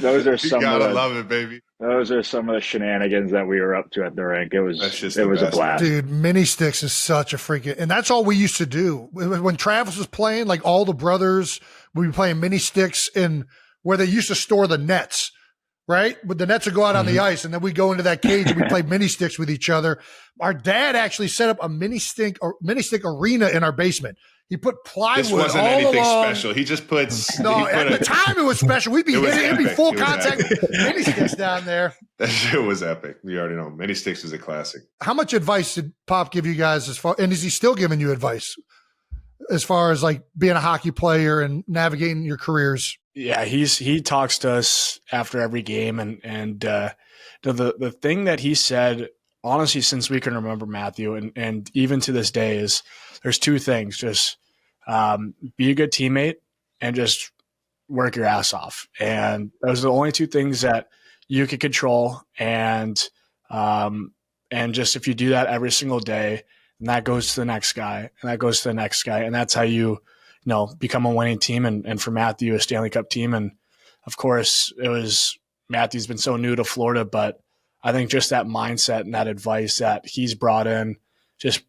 those are some. You gotta love it, baby. Those are some of the shenanigans that we were up to at the rink. It was a blast. Dude, mini sticks is such a freaking, and that's all we used to do. When Travis was playing, like, all the brothers, we'd be playing mini sticks in where they used to store the nets. right? But the Nets would go out on the ice, and then we go into that cage and we play mini sticks with each other. Our dad actually set up a mini stick arena in our basement. He put plywood. This wasn't all anything along. special. He just puts. No, at the time it was special. We'd be hitting it. It'd be full contact mini sticks down there. That shit was epic. You already know. Mini sticks is a classic. How much advice did Pop give you guys and is he still giving you advice as far as like being a hockey player and navigating your careers? Yeah, he talks to us after every game, and the thing that he said, honestly, since we can remember, Matthew, and even to this day, is there's two things: just be a good teammate and just work your ass off. And those are the only two things that you can control. And just if you do that every single day, and that goes to the next guy, and that goes to the next guy, and that's how you become a winning team. And for Matthew, a Stanley Cup team. And of course, Matthew's been so new to Florida, but I think just that mindset and that advice that he's brought in just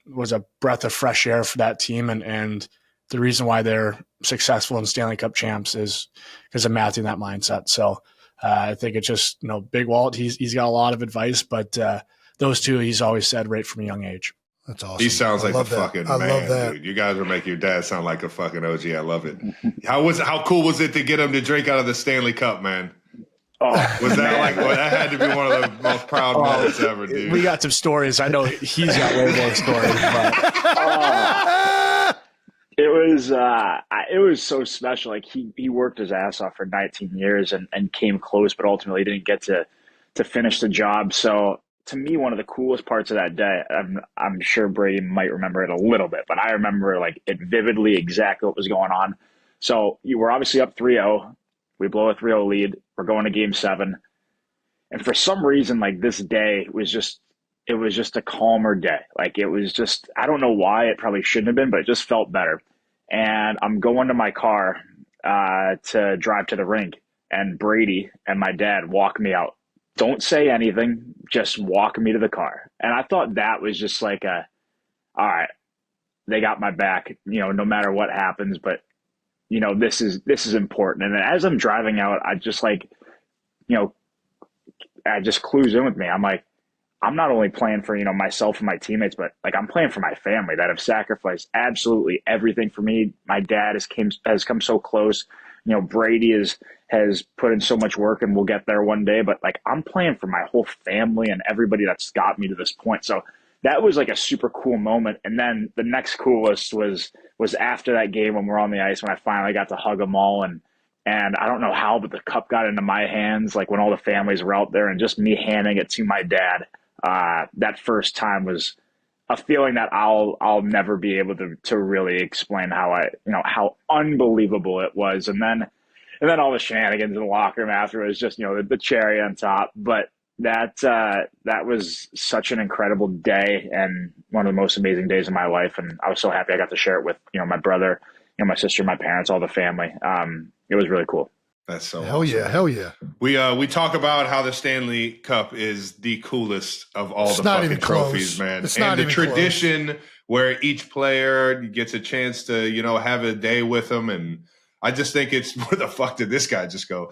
was a breath of fresh air for that team. And the reason why they're successful in Stanley Cup champs is because of Matthew and that mindset. So I think it's just, Big Walt, he's got a lot of advice, but those two, he's always said right from a young age. That's awesome. He sounds like the fucking man, love that. dude. You guys are making your dad sound like a fucking OG. I love it. How cool was it to get him to drink out of the Stanley Cup, man? Oh, was that that had to be one of the most proud moments ever, dude? We got some stories. I know he's got way more stories, but it was so special. Like he worked his ass off for 19 years and came close, but ultimately didn't get to finish the job. So to me, one of the coolest parts of that day, I'm sure Brady might remember it a little bit, but I remember like it vividly exactly what was going on. So you were obviously up 3-0. We blow a 3-0 lead. We're going to game 7. And for some reason, like this day was just a calmer day. Like it was just, I don't know why, it probably shouldn't have been, but it just felt better. And I'm going to my car to drive to the rink, and Brady and my dad walk me out. Don't say anything, just walk me to the car. And I thought that was just like all right, they got my back, no matter what happens, but this is important. And as I'm driving out, I just I just clues in with me. I'm like, I'm not only playing for, myself and my teammates, but like I'm playing for my family that have sacrificed absolutely everything for me. My dad has come so close. Brady has put in so much work, and we'll get there one day, but like I'm playing for my whole family and everybody that's got me to this point. So that was like a super cool moment. And then the next coolest was after that game when we're on the ice, when I finally got to hug them all. And I don't know how, but the cup got into my hands, like when all the families were out there, and just me handing it to my dad. That first time was a feeling that I'll never be able to really explain how unbelievable it was. And then all the shenanigans in the locker room after was just, the cherry on top. But that was such an incredible day and one of the most amazing days of my life. And I was so happy I got to share it with, my brother, my sister, my parents, all the family. It was really cool. That's so hell awesome. Yeah, hell yeah. We talk about how the Stanley Cup is the coolest of all the fucking trophies, man. And the tradition where each player gets a chance to, have a day with them. And I just think it's, where the fuck did this guy just go?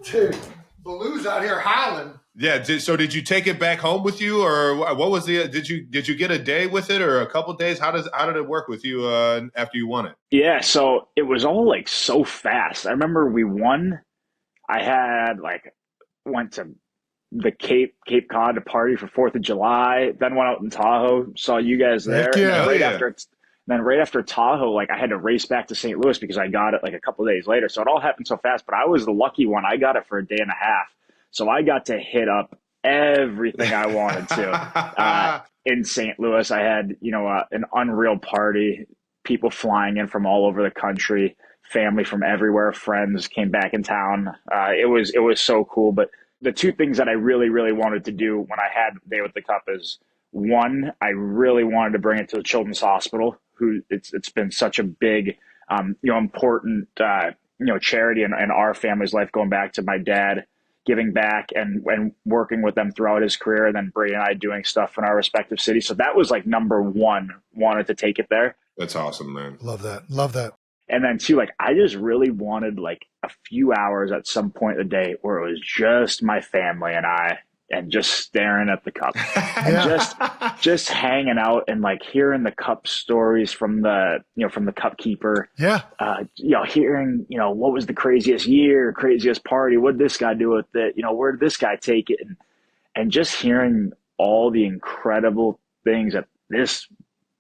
Dude, Baloo's out here howling. Yeah. So did you take it back home with you, or what was did you get a day with it, or a couple of days? How did it work with you after you won it? Yeah. So it was all like so fast. I remember we won. I had went to the Cape Cod to party for 4th of July, then went out in Tahoe, saw you guys there. Yeah. Then right after Tahoe, I had to race back to St. Louis because I got it a couple of days later. So it all happened so fast, but I was the lucky one. I got it for a day and a half. So I got to hit up everything I wanted to in St. Louis. I had, an unreal party, people flying in from all over the country, family from everywhere, friends came back in town. It was so cool. But the two things that I really, really wanted to do when I had Day with the Cup is, one, I really wanted to bring it to the Children's Hospital, who it's been such a big, important, charity in our family's life, going back to my dad giving back and working with them throughout his career, and then Brady and I doing stuff in our respective cities. So that was number one, wanted to take it there. That's awesome, man. Love that. And then too, like, I just really wanted like a few hours at some point in the day where it was just my family and I, and just staring at the cup and just hanging out and like hearing the cup stories from the cup keeper. Yeah. Hearing, what was the craziest year, craziest party? What did this guy do with it? Where did this guy take it? And just hearing all the incredible things that this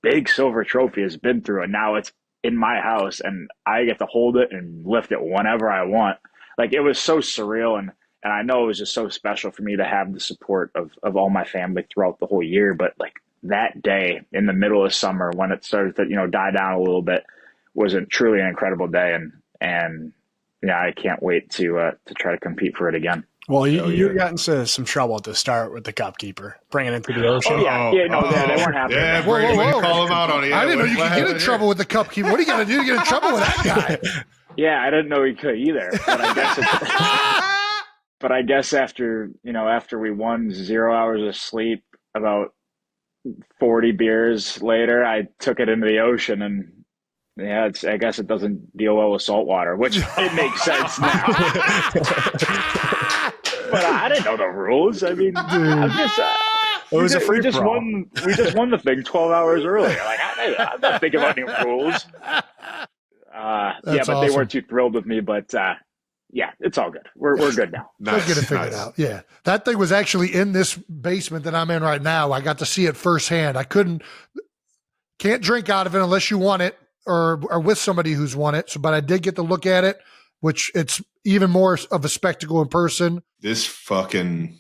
big silver trophy has been through. And now it's in my house and I get to hold it and lift it whenever I want. Like, it was so surreal. And I know it was just so special for me to have the support of all my family throughout the whole year. But like that day in the middle of summer when it started to, die down a little bit was truly an incredible day. And I can't wait to try to compete for it again. Well, you got into some trouble at the start with the cup keeper, bringing it to the ocean. They weren't happy. Yeah, Brady, when you call him out on it. I didn't know you could get in trouble with the cup keeper. What are you going to do to get in trouble with that guy? Yeah, I didn't know he could either. But I guess after we won 0 hours of sleep, about 40 beers later, I took it into the ocean, and I guess it doesn't deal well with salt water, which it makes sense now. But I didn't know the rules. I mean, I'm just it was a free we just won the thing 12 hours earlier. Like, I'm not thinking about any rules. But awesome. They weren't too thrilled with me. But it's all good. We're good now. We'll get it figured out. Yeah, that thing was actually in this basement that I'm in right now. I got to see it firsthand. I can't drink out of it unless you want it or with somebody who's won it. So, but I did get to look at it, which it's even more of a spectacle in person. This fucking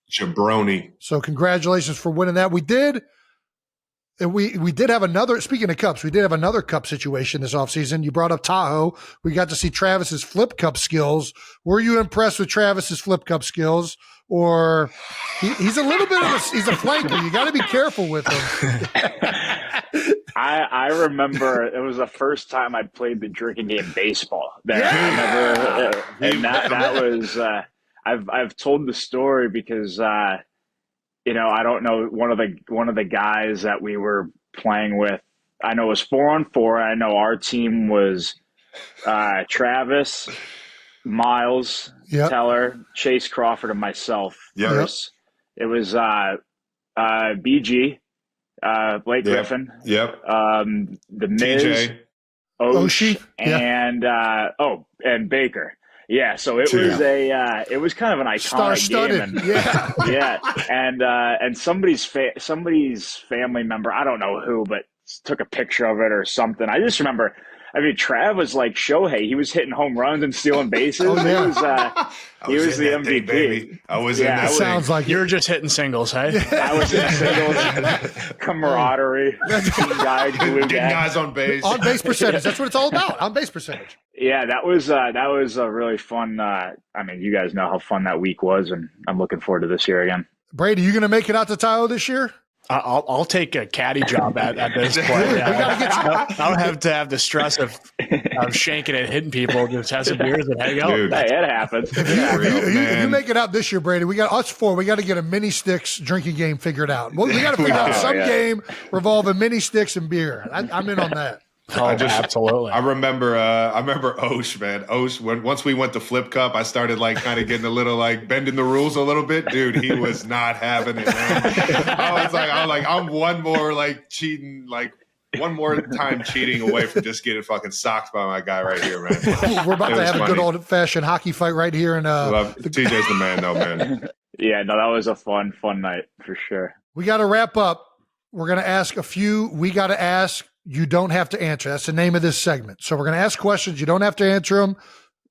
jabroni. So congratulations for winning that. We did have another, speaking of cups, we did have another cup situation this offseason. You brought up Tahoe. We got to see Travis's flip cup skills. Were you impressed with Travis's flip cup skills? Or he's a little bit he's a flanker. You got to be careful with him. I remember it was the first time I played the drinking game baseball there. That was I've told the story because I don't know, one of the guys that we were playing with, I know it was 4-on-4. I know our team was Travis, Miles, Teller, Chase Crawford, and myself. First. It was BG, Blake Griffin. Yep. The Miz, TJ. Oshie, and Baker. Yeah, so it was it was kind of an iconic game, and and somebody's family member, I don't know who, but took a picture of it or something. I just remember, Trav was like Shohei. He was hitting home runs and stealing bases. He was the MVP. Baby. I was in that. Sounds like you were just hitting singles, hey? I was in singles, camaraderie, getting guys on base. On base percentage. That's what it's all about. On base percentage. Yeah, that was a really fun. You guys know how fun that week was, and I'm looking forward to this year again. Brady, you going to make it out to Tahoe this year? I'll take a caddy job at this point. Yeah. I don't have to have the stress of shanking and hitting people. Just have some beers and hang out. Hey, it happens. If you make it out this year, Brady, we got us four. We got to get a mini sticks drinking game figured out. We got to figure out some game revolving mini sticks and beer. I'm in on that. Absolutely. I remember Osh, man. Osh, once we went to Flip Cup, I started kind of getting a little bending the rules a little bit. Dude, he was not having it, man. I was like, I'm one more cheating, one more time cheating away from just getting fucking socked by my guy right here, man. We're about to have a good old fashioned hockey fight right here. And TJ's the man, though, man. Yeah, no, that was a fun night for sure. We got to wrap up. We're going to ask a few. We got to ask. You don't have to answer. That's the name of this segment. So we're going to ask questions. You don't have to answer them.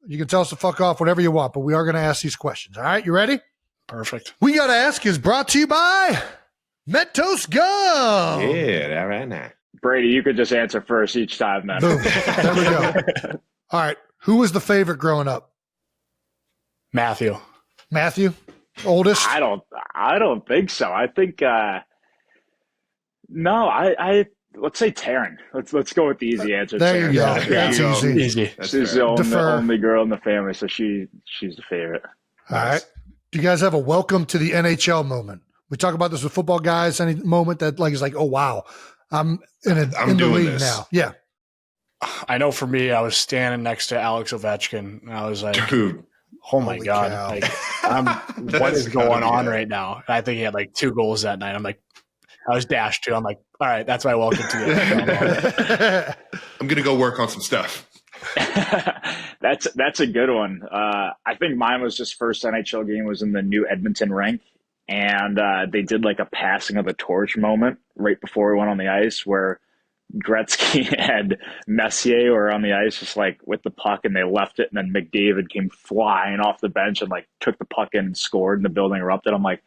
You can tell us to fuck off, whatever you want, but we are going to ask these questions. All right, you ready? Perfect. We Got to Ask is brought to you by Mentos Gum. Yeah, all right now. Brady, you could just answer first each time, man. Boom. There we go. All right. Who was the favorite growing up? Matthew? Oldest? I don't think so. I think let's say Taryn. Let's go with the easy answer. There you go. Yeah. That's easy. She's the only girl in the family, so she's the favorite. All right. Do you guys have a welcome to the NHL moment? We talk about this with football guys. Any moment that is like, oh wow, I'm in the league now. Yeah. I know for me, I was standing next to Alex Ovechkin, and I was like, dude, oh my God, cow. like, what is going on right now? And I think he had like 2 goals that night. I'm like, I was dashed too. I'm like, all right, that's my welcome to the I'm going to go work on some stuff. That's a good one. I think mine was just first NHL game was in the new Edmonton rink, and they did like a passing of the torch moment right before we went on the ice where Gretzky and Messier were on the ice just like with the puck, and they left it, and then McDavid came flying off the bench and like took the puck in and scored, and the building erupted. I'm like,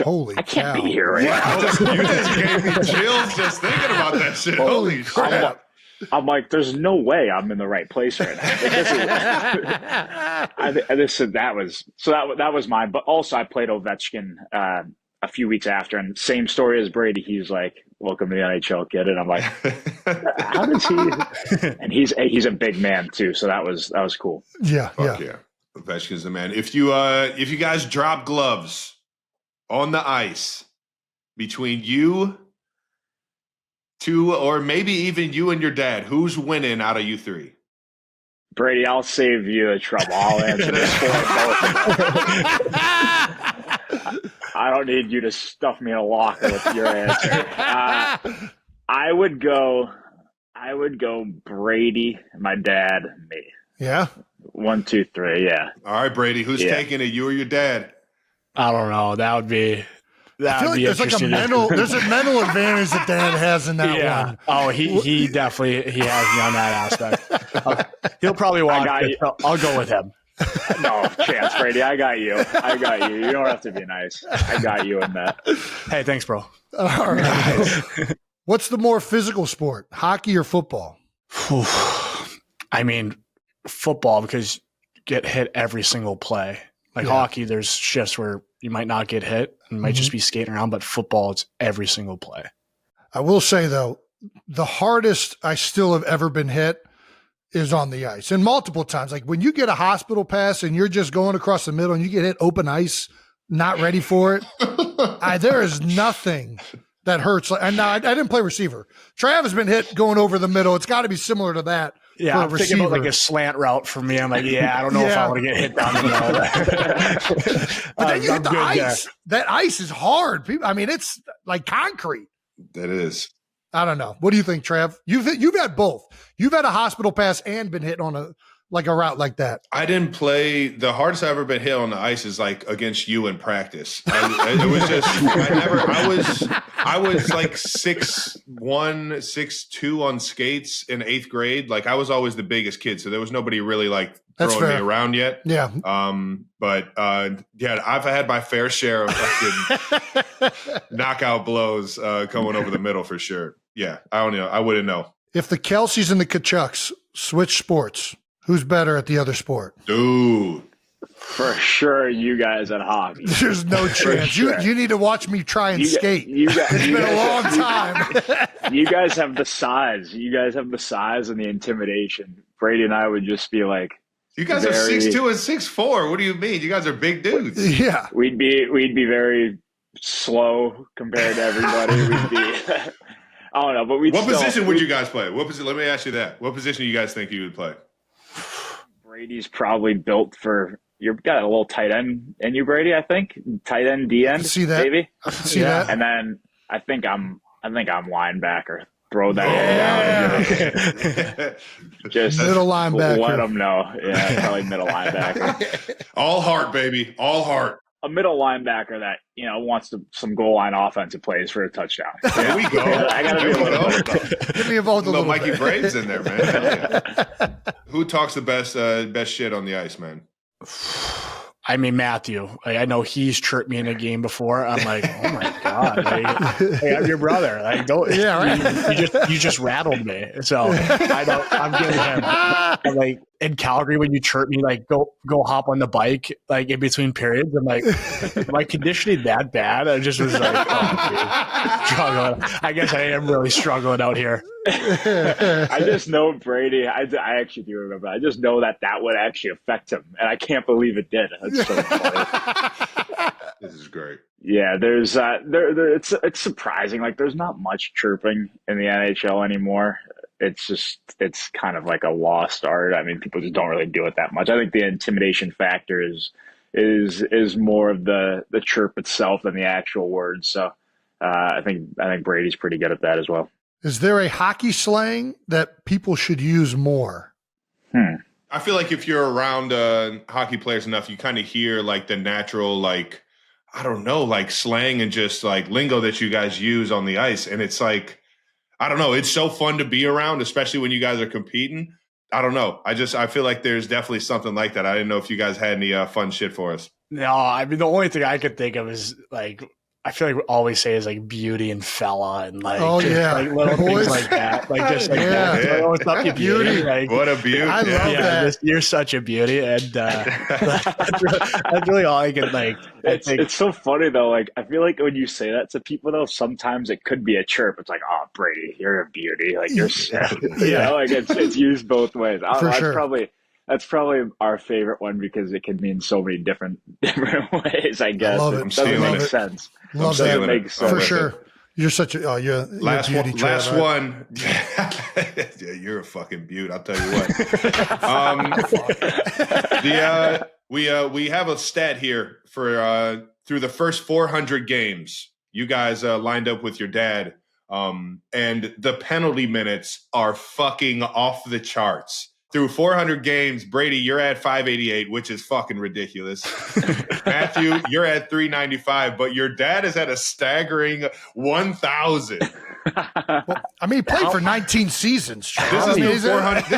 holy I can't cow. be here right now. You just gave me chills just thinking about that shit. Holy crap. I'm like, there's no way I'm in the right place right now. That was mine. But also, I played Ovechkin a few weeks after, and same story as Brady. He's like, "Welcome to the NHL, kid," and I'm like, "How does he?" And he's a big man too, so that was cool. Yeah, Fuck yeah. Ovechkin's the man. If you guys drop gloves on the ice between you two, or maybe even you and your dad, who's winning out of you three? Brady, I'll save you the trouble. I'll answer this for both of us. I don't need you to stuff me in a locker with your answer. I would go Brady, my dad, and me. Yeah. 1, 2, 3. Yeah. All right, Brady, who's taking it? You or your dad? I don't know. That would be. I feel like there's like a mental advantage that Dad has in that one. Oh, he definitely has me on that aspect. He'll probably watch it. So I'll go with him. No chance, Brady. I got you. You don't have to be nice. I got you in that. Hey, thanks, bro. All right. What's the more physical sport, hockey or football? I mean, football, because you get hit every single play. Like hockey, there's shifts where you might not get hit and might just be skating around, but football, it's every single play. I will say, though, the hardest I still have ever been hit is on the ice, and multiple times. Like when you get a hospital pass and you're just going across the middle and you get hit open ice, not ready for it, there is nothing that hurts. And now I didn't play receiver. Trav has been hit going over the middle. It's got to be similar to that. Yeah, I'm thinking about like a slant route for me. I'm like, I don't know if I want to get hit down the middle. But then you hit the ice. There. That ice is hard. I mean, it's like concrete. That is. I don't know. What do you think, Trav? You've had both. You've had a hospital pass and been hit on a route like that. I didn't play. The hardest I've ever been hit on the ice is like against you in practice. It was just I was like 6'1", 6'2" on skates in 8th grade. Like I was always the biggest kid, so there was nobody really like throwing me around yet. Yeah. But I've had my fair share of fucking knockout blows coming over the middle for sure. Yeah, I don't know. I wouldn't know. If the Kelseys and the Tkachuks switch sports, who's better at the other sport? Dude. For sure, you guys at hockey. There's no chance. Sure. You need to watch me try and skate. It's been a long time. You guys have the size. You guys have the size and the intimidation. Brady and I would just be like, you guys are 6'2" and 6'4". What do you mean? You guys are big dudes. Yeah. We'd be very slow compared to everybody. We'd be I don't know, but what position would you guys play? Let me ask you that. What position do you guys think you would play? Brady's probably built for. You've got a little tight end in you, Brady. I think tight end, D end. See that? Maybe. See that? And then I think I'm linebacker. Throw that down. Just middle linebacker. Let them know. Yeah, probably middle linebacker. All heart, baby. All heart. A middle linebacker that wants some goal line offensive plays for a touchdown. There we go. I got to be a little better. Get me involved a little Mikey Braves in there, man. Yeah. Who talks the best shit on the ice, man? I mean, Matthew. Like, I know he's chirped me in a game before. I'm like, oh my god, hey, I'm your brother. Like, don't. Yeah, right. You just rattled me. So I'm getting him. And like in Calgary, when you chirp me, like go hop on the bike, like in between periods. I'm like, my conditioning that bad? I just was like, oh, dude, struggling. I guess I am really struggling out here. I just know Brady. I actually do remember. I just know that would actually affect him, and I can't believe it did. That's so funny. This is great. Yeah, there's it's surprising. Like, there's not much chirping in the NHL anymore. it's kind of like a lost art. I mean, people just don't really do it that much. I think the intimidation factor is more of the chirp itself than the actual words. So I think Brady's pretty good at that as well. Is there a hockey slang that people should use more? I feel like if you're around hockey players enough, you kind of hear like the natural, like, I don't know, like slang and just like lingo that you guys use on the ice. And it's like, I don't know, it's so fun to be around, especially when you guys are competing. I don't know. I feel like there's definitely something like that. I didn't know if you guys had any fun shit for us. No, I mean, the only thing I could think of is like, I feel like we always say is like beauty and fella and like, like little things like that. Like just like that. Yeah. Oh, what's up, you beauty? Like, What a beauty. I love that. You're such a beauty. And that's really all I can like. It's so funny though. Like, I feel like when you say that to people though, sometimes it could be a chirp. It's like, oh, Brady, you're a beauty. Like you're you know, like it's used both ways. For sure. That's probably our favorite one because it can mean so many different ways, I guess. I love it. It doesn't make sense. Love Doesn't that. make sense. For sure. You're such a you're Last a beauty. one. Trev, Last right? one. Yeah, you're a fucking beaut. I'll tell you what. We have a stat here for through the first 400 games. You guys lined up with your dad, and the penalty minutes are fucking off the charts. Through 400 games, Brady, you're at 588, which is fucking ridiculous. Matthew, you're at 395, but your dad is at a staggering 1,000. Well, I mean, he played for 19 seasons. This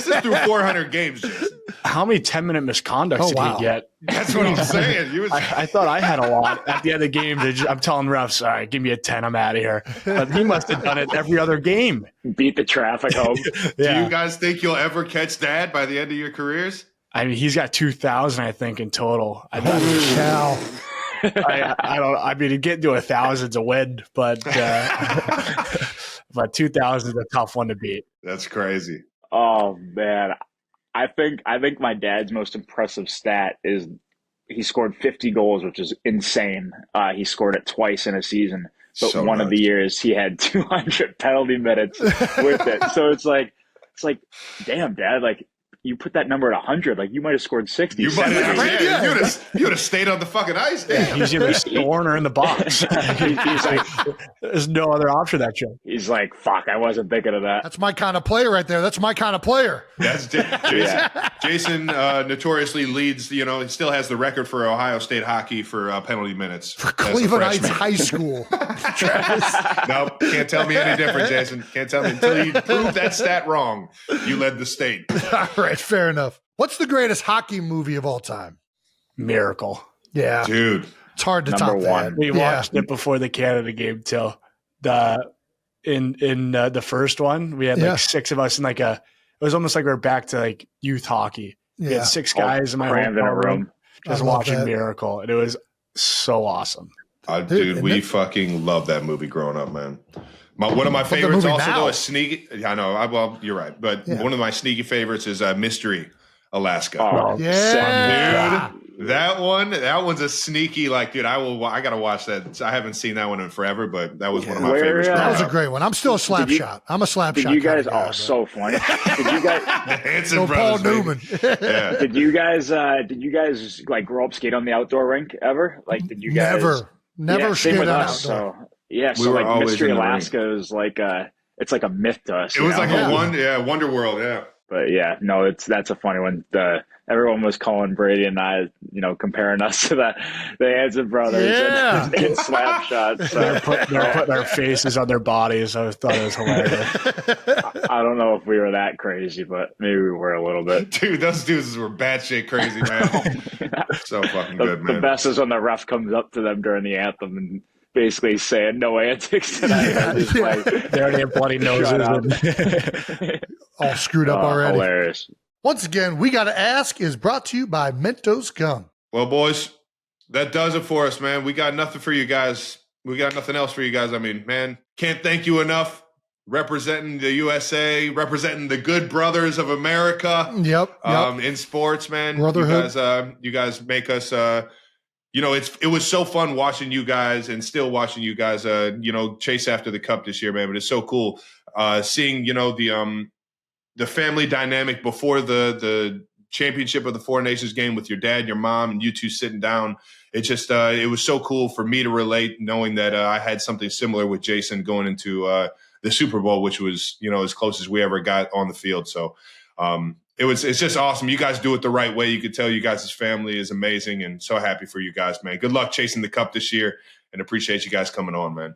is through 400 games, Jason. How many 10-minute misconducts did he get? That's what I'm saying. I thought I had a lot. At the end of the game, I'm telling refs, all right, give me a 10, I'm out of here. But he must have done it every other game. Beat the traffic home. Do you guys think you'll ever catch Dad by the end of your careers? I mean, he's got 2,000, I think, in total. Holy cow. I don't. I mean, to get to 1,000's a win, but 2,000 is a tough one to beat. That's crazy. Oh man, I think my dad's most impressive stat is he scored 50 goals, which is insane. He scored it twice in a season, but So one of the years he had 200 penalty minutes with it. So it's like, damn, Dad, like. You put that number at 100, like you might have scored 60. You would have stayed on the fucking ice. Yeah, he's either scoring or in the box. He's like, there's no other option that show. He's like, fuck, I wasn't thinking of that. That's my kind of player right there. That's my kind of player. That's Jason. Jason notoriously leads. You know, he still has the record for Ohio State hockey for penalty minutes For Cleveland Heights High School. Nope, can't tell me any different, Jason. Can't tell me until you prove that stat wrong. You led the state. All right, fair enough. What's the greatest hockey movie of all time? Miracle. Yeah, Dude. It's hard to Number top one. that. We watched it before the Canada game too. In the first one, we had like 6 of us in like it was almost like we were back to like youth hockey. We had 6 guys in my crammed in a room just I love watching that. Miracle, and it was so awesome. Dude, we fucking love that movie growing up, man. One of my favorites also, though, is sneaky. I know. Well, you're right. But one of my sneaky favorites is Mystery Alaska. Oh, Yeah. Dude, that one's a sneaky, like, dude, I got to watch that. I haven't seen that one in forever, but that was one of my favorites. That growing was a up. great one. I'm still a slap shot. I'm a slap Did shot. you guys? kind of guy, So funny. Did you guys? Hanson Paul brothers, baby. Newman. Yeah. Did you guys like grow up skate on the outdoor rink ever? Like, did you guys? Never same skated with on us. outdoor. So yeah, We so were like always Mystery in the Alaska is like it's like a myth to us. It was you like know? a Wonder World, yeah. But yeah, no, that's a funny one. Everyone was calling Brady and I, you know, comparing us to the Hanson brothers and slap shots. So. They're putting our faces on their bodies. I thought it was hilarious. I don't know if we were that crazy, but maybe we were a little bit. Dude, those dudes were batshit crazy, man. So fucking good, man. The best is when the ref comes up to them during the anthem and basically saying no antics tonight. Like, they already have bloody noses. All screwed up already. Hilarious. Once again, We Gotta Ask is brought to you by Mentos Gum. Well, boys, that does it for us, man. We got nothing for you guys. We got nothing else for you guys. I mean, man, can't thank you enough. Representing the USA, representing the good brothers of America. Yep. In sports, man. Brotherhood. You guys make us it was so fun watching you guys and still watching you guys chase after the cup this year, man. But it's so cool seeing, the family dynamic before the championship of the Four Nations game with your dad and your mom and you two sitting down. It just it was so cool for me to relate, knowing that I had something similar with Jason going into the Super Bowl, which was, you know, as close as we ever got on the field. So it's just awesome. You guys do it the right way. You could tell you guys' family is amazing, and so happy for you guys, man. Good luck chasing the cup this year, and appreciate you guys coming on, man.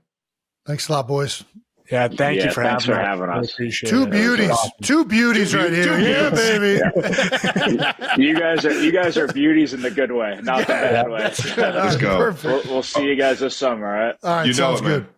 Thanks a lot, boys. Yeah, thank you for having us. Two beauties, two beauties right here. Yeah, baby. Yeah. You guys are beauties in the good way, not the bad way. Let's go. We'll see you guys this summer, all right? All right, you sounds know it, good. Man.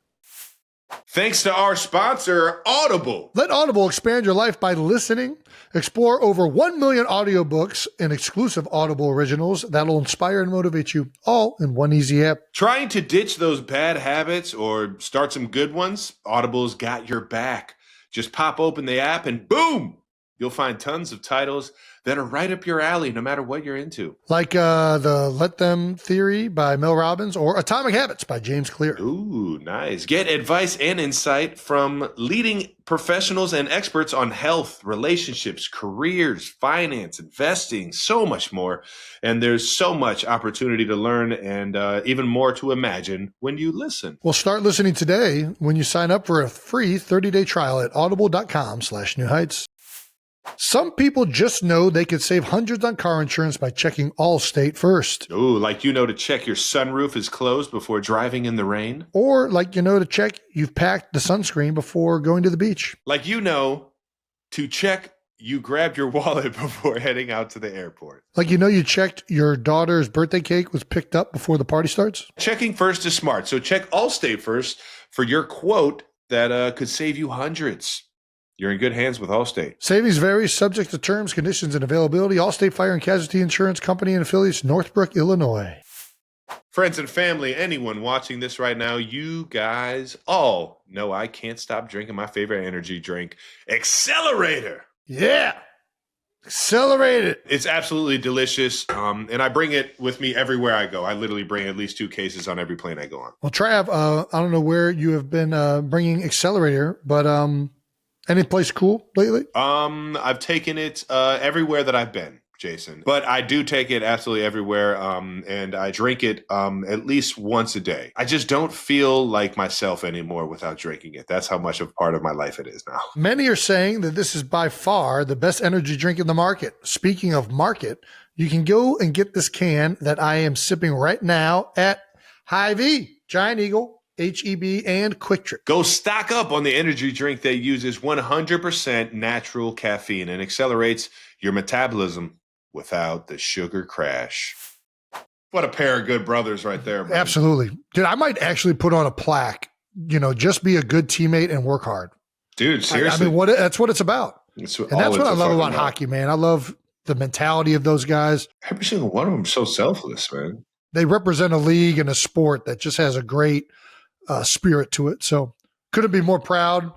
Thanks to our sponsor, Audible. Let Audible expand your life by listening. Explore over 1 million audiobooks and exclusive Audible originals that'll inspire and motivate you, all in one easy app. Trying to ditch those bad habits or start some good ones? Audible's got your back. Just pop open the app and boom, you'll find tons of titles that are right up your alley, no matter what you're into. Like the Let Them Theory by Mel Robbins or Atomic Habits by James Clear. Ooh, nice. Get advice and insight from leading professionals and experts on health, relationships, careers, finance, investing, so much more. And there's so much opportunity to learn and even more to imagine when you listen. Well, start listening today when you sign up for a free 30-day trial at audible.com/newheights. Some people just know they could save hundreds on car insurance by checking Allstate first. Ooh, like you know to check your sunroof is closed before driving in the rain? Or like you know to check you've packed the sunscreen before going to the beach. Like you know to check you grabbed your wallet before heading out to the airport. Like you know you checked your daughter's birthday cake was picked up before the party starts. Checking first is smart, so check Allstate first for your quote that could save you hundreds. You're in good hands with Allstate. Savings varies subject to terms, conditions, and availability. Allstate Fire and Casualty Insurance Company and affiliates, Northbrook, Illinois. Friends and family, anyone watching this right now, you guys all know I can't stop drinking my favorite energy drink, Accelerator. Yeah. Accelerate it. It's absolutely delicious, and I bring it with me everywhere I go. I literally bring at least 2 cases on every plane I go on. Well, Trav, I don't know where you have been bringing Accelerator, but any place cool lately? I've taken it everywhere that I've been, Jason. But I do take it absolutely everywhere, and I drink it at least once a day. I just don't feel like myself anymore without drinking it. That's how much of part of my life it is now. Many are saying that this is by far the best energy drink in the market. Speaking of market, you can go and get this can that I am sipping right now at Hy-Vee, Giant Eagle, HEB, and Quick Trip. Go stock up on the energy drink that uses 100% natural caffeine and accelerates your metabolism without the sugar crash. What a pair of good brothers right there, man. Absolutely. Dude, I might actually put on a plaque, you know, just be a good teammate and work hard. Dude, seriously. I mean, that's what it's about. And that's what I love about hockey, man. I love the mentality of those guys. Every single one of them is so selfless, man. They represent a league and a sport that just has a great spirit to it. So couldn't be more proud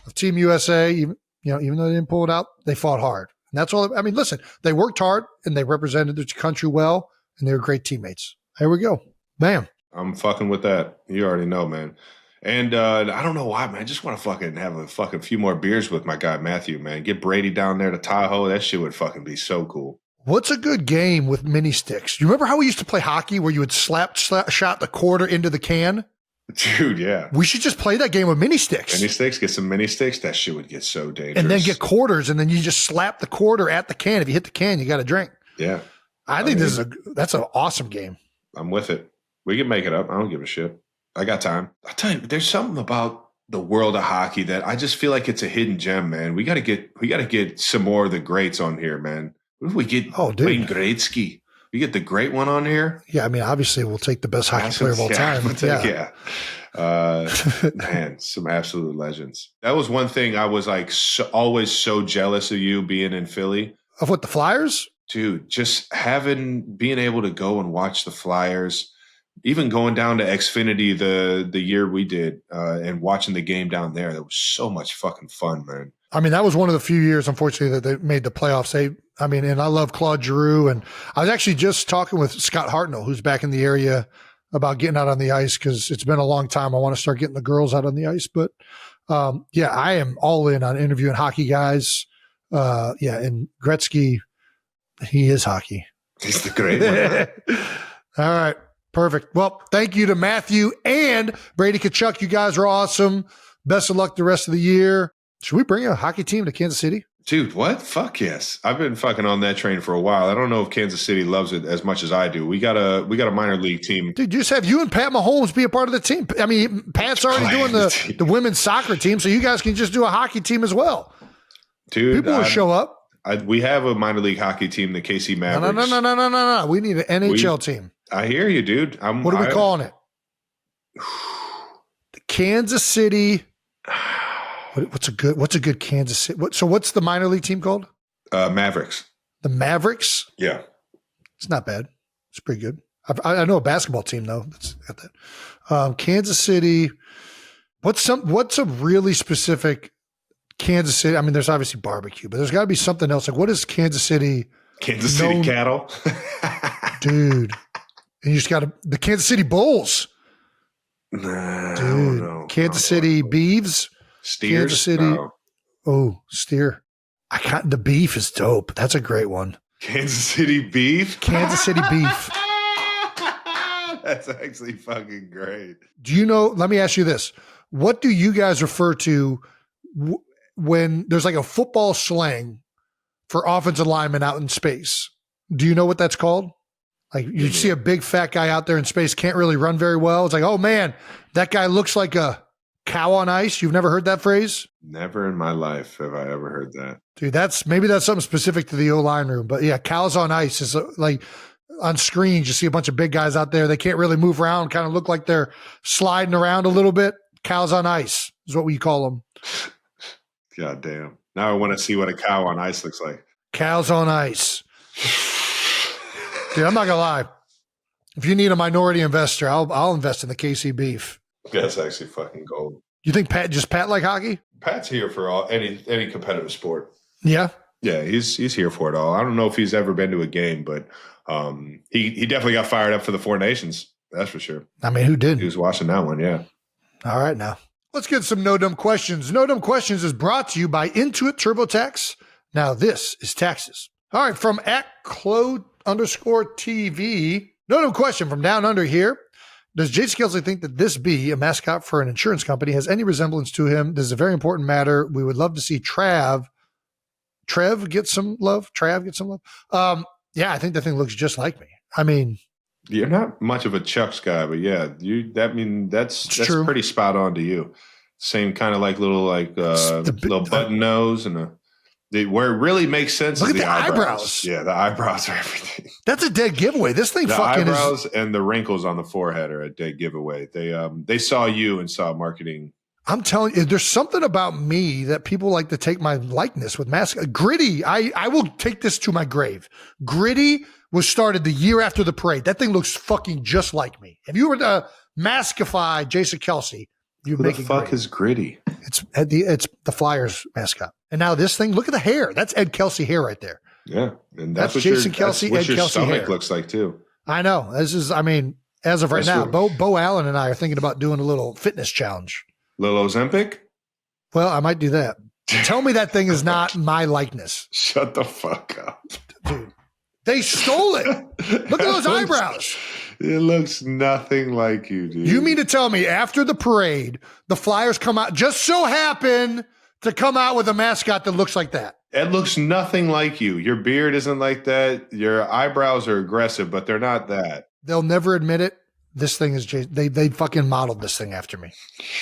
of Team USA. Even though they didn't pull it out, they fought hard. And that's all. I mean, listen, they worked hard and they represented their country well, and they were great teammates. Here we go. Bam. I'm fucking with that. You already know, man. And I don't know why, man. I just want to fucking have a fucking few more beers with my guy, Matthew, man. Get Brady down there to Tahoe. That shit would fucking be so cool. What's a good game with mini sticks? You remember how we used to play hockey where you would shot the quarter into the can? Dude, yeah. We should just play that game with mini sticks. Mini sticks, get some mini sticks. That shit would get so dangerous. And then get quarters, and then you just slap the quarter at the can. If you hit the can, you got a drink. Yeah. I think that's an awesome game. I'm with it. We can make it up. I don't give a shit. I got time. I tell you, there's something about the world of hockey that I just feel like it's a hidden gem, man. We gotta get some more of the greats on here, man. What if we get Wayne Gretzky? You get the great one on here. Yeah, I mean, obviously, we'll take the best hockey player of all time. Man, some absolute legends. That was one thing I was like always so jealous of you being in Philly. Of what, the Flyers? Dude, just being able to go and watch the Flyers, even going down to Xfinity the year we did and watching the game down there. That was so much fucking fun, man. I mean, that was one of the few years, unfortunately, that they made the playoffs. And I love Claude Giroux. And I was actually just talking with Scott Hartnell, who's back in the area, about getting out on the ice because it's been a long time. I want to start getting the girls out on the ice. But, I am all in on interviewing hockey guys. And Gretzky, he is hockey. He's the great one. All right. Perfect. Well, thank you to Matthew and Brady Tkachuk. You guys are awesome. Best of luck the rest of the year. Should we bring a hockey team to Kansas City? Dude, what? Fuck yes. I've been fucking on that train for a while. I don't know if Kansas City loves it as much as I do. We got a minor league team. Dude, just have you and Pat Mahomes be a part of the team. I mean, Pat's already doing the women's soccer team, so you guys can just do a hockey team as well. Dude, people will show up. We have a minor league hockey team, the KC Mavericks. No. We need an NHL team. I hear you, dude. What are we calling it? The Kansas City. What's a good Kansas City? What's the minor league team called? Mavericks. The Mavericks? Yeah. It's not bad. It's pretty good. I know a basketball team though. That's got that. Kansas City. What's a really specific Kansas City? I mean, there's obviously barbecue, but there's got to be something else. Like, what is Kansas City? Kansas City cattle, dude. And you just got the Kansas City Bulls. Nah, dude. Kansas City Beeves. Steers. Kansas City. No. Oh, steer. The beef is dope. That's a great one. Kansas City beef. Kansas City beef. That's actually fucking great. Do you know? Let me ask you this: what do you guys refer to when there's like a football slang for offensive linemen out in space? Do you know what that's called? Like you see a big fat guy out there in space, can't really run very well. It's like, oh man, that guy looks like a cow on ice. You've never heard that phrase? Never in my life have I ever heard that. Dude, that's something specific to the O-line room. But yeah, cows on ice is like on screens, you see a bunch of big guys out there. They can't really move around, kind of look like they're sliding around a little bit. Cows on ice is what we call them. God damn. Now I want to see what a cow on ice looks like. Cows on ice. Dude, I'm not gonna lie. If you need a minority investor, I'll invest in the KC beef. That's actually fucking gold. You think Pat like hockey? Pat's here for any competitive sport. Yeah. Yeah, he's here for it all. I don't know if he's ever been to a game, but he definitely got fired up for the Four Nations. That's for sure. I mean, who didn't? He was watching that one, yeah. All right, now. Let's get some No Dumb Questions. No Dumb Questions is brought to you by Intuit TurboTax. Now, this is taxes. All right, from @Clo_TV. No Dumb Question from down under here. Does Jason Kelsey think that this bee, a mascot for an insurance company, has any resemblance to him? This is a very important matter. We would love to see Trev get some love. Yeah, I think that thing looks just like me. I mean, you're not much of a Chucks guy, but yeah, that's true. Pretty spot on to you. Same kind of like little button nose and where it really makes sense. Look is at the eyebrows. Yeah, the eyebrows are everything. That's a dead giveaway. This thing fucking eyebrows and the wrinkles on the forehead are a dead giveaway. They saw you and saw marketing. I'm telling you, there's something about me that people like to take my likeness with mascot. Gritty, I will take this to my grave. Gritty was started the year after the parade. That thing looks fucking just like me. If you were to maskify Jason Kelsey, you'd make it. Who the fuck is Gritty? It's the Flyers mascot. And now this thing, look at the hair. That's Ed Kelsey hair right there. Yeah, and that's what Jason Kelsey. That's what Ed your Kelsey stomach hair looks like too. I know. This is. I mean, as of right now, Bo Allen and I are thinking about doing a little fitness challenge. Little Ozempic? Well, I might do that. Tell me that thing is not my likeness. Shut the fuck up. Dude, they stole it. Look at those eyebrows. It looks nothing like you, dude. You mean to tell me after the parade, the Flyers come out, just so happen to come out with a mascot that looks like that? It looks nothing like you. Your beard isn't like that. Your eyebrows are aggressive, but they're not that. They'll never admit it. This thing is Jason. They fucking modeled this thing after me.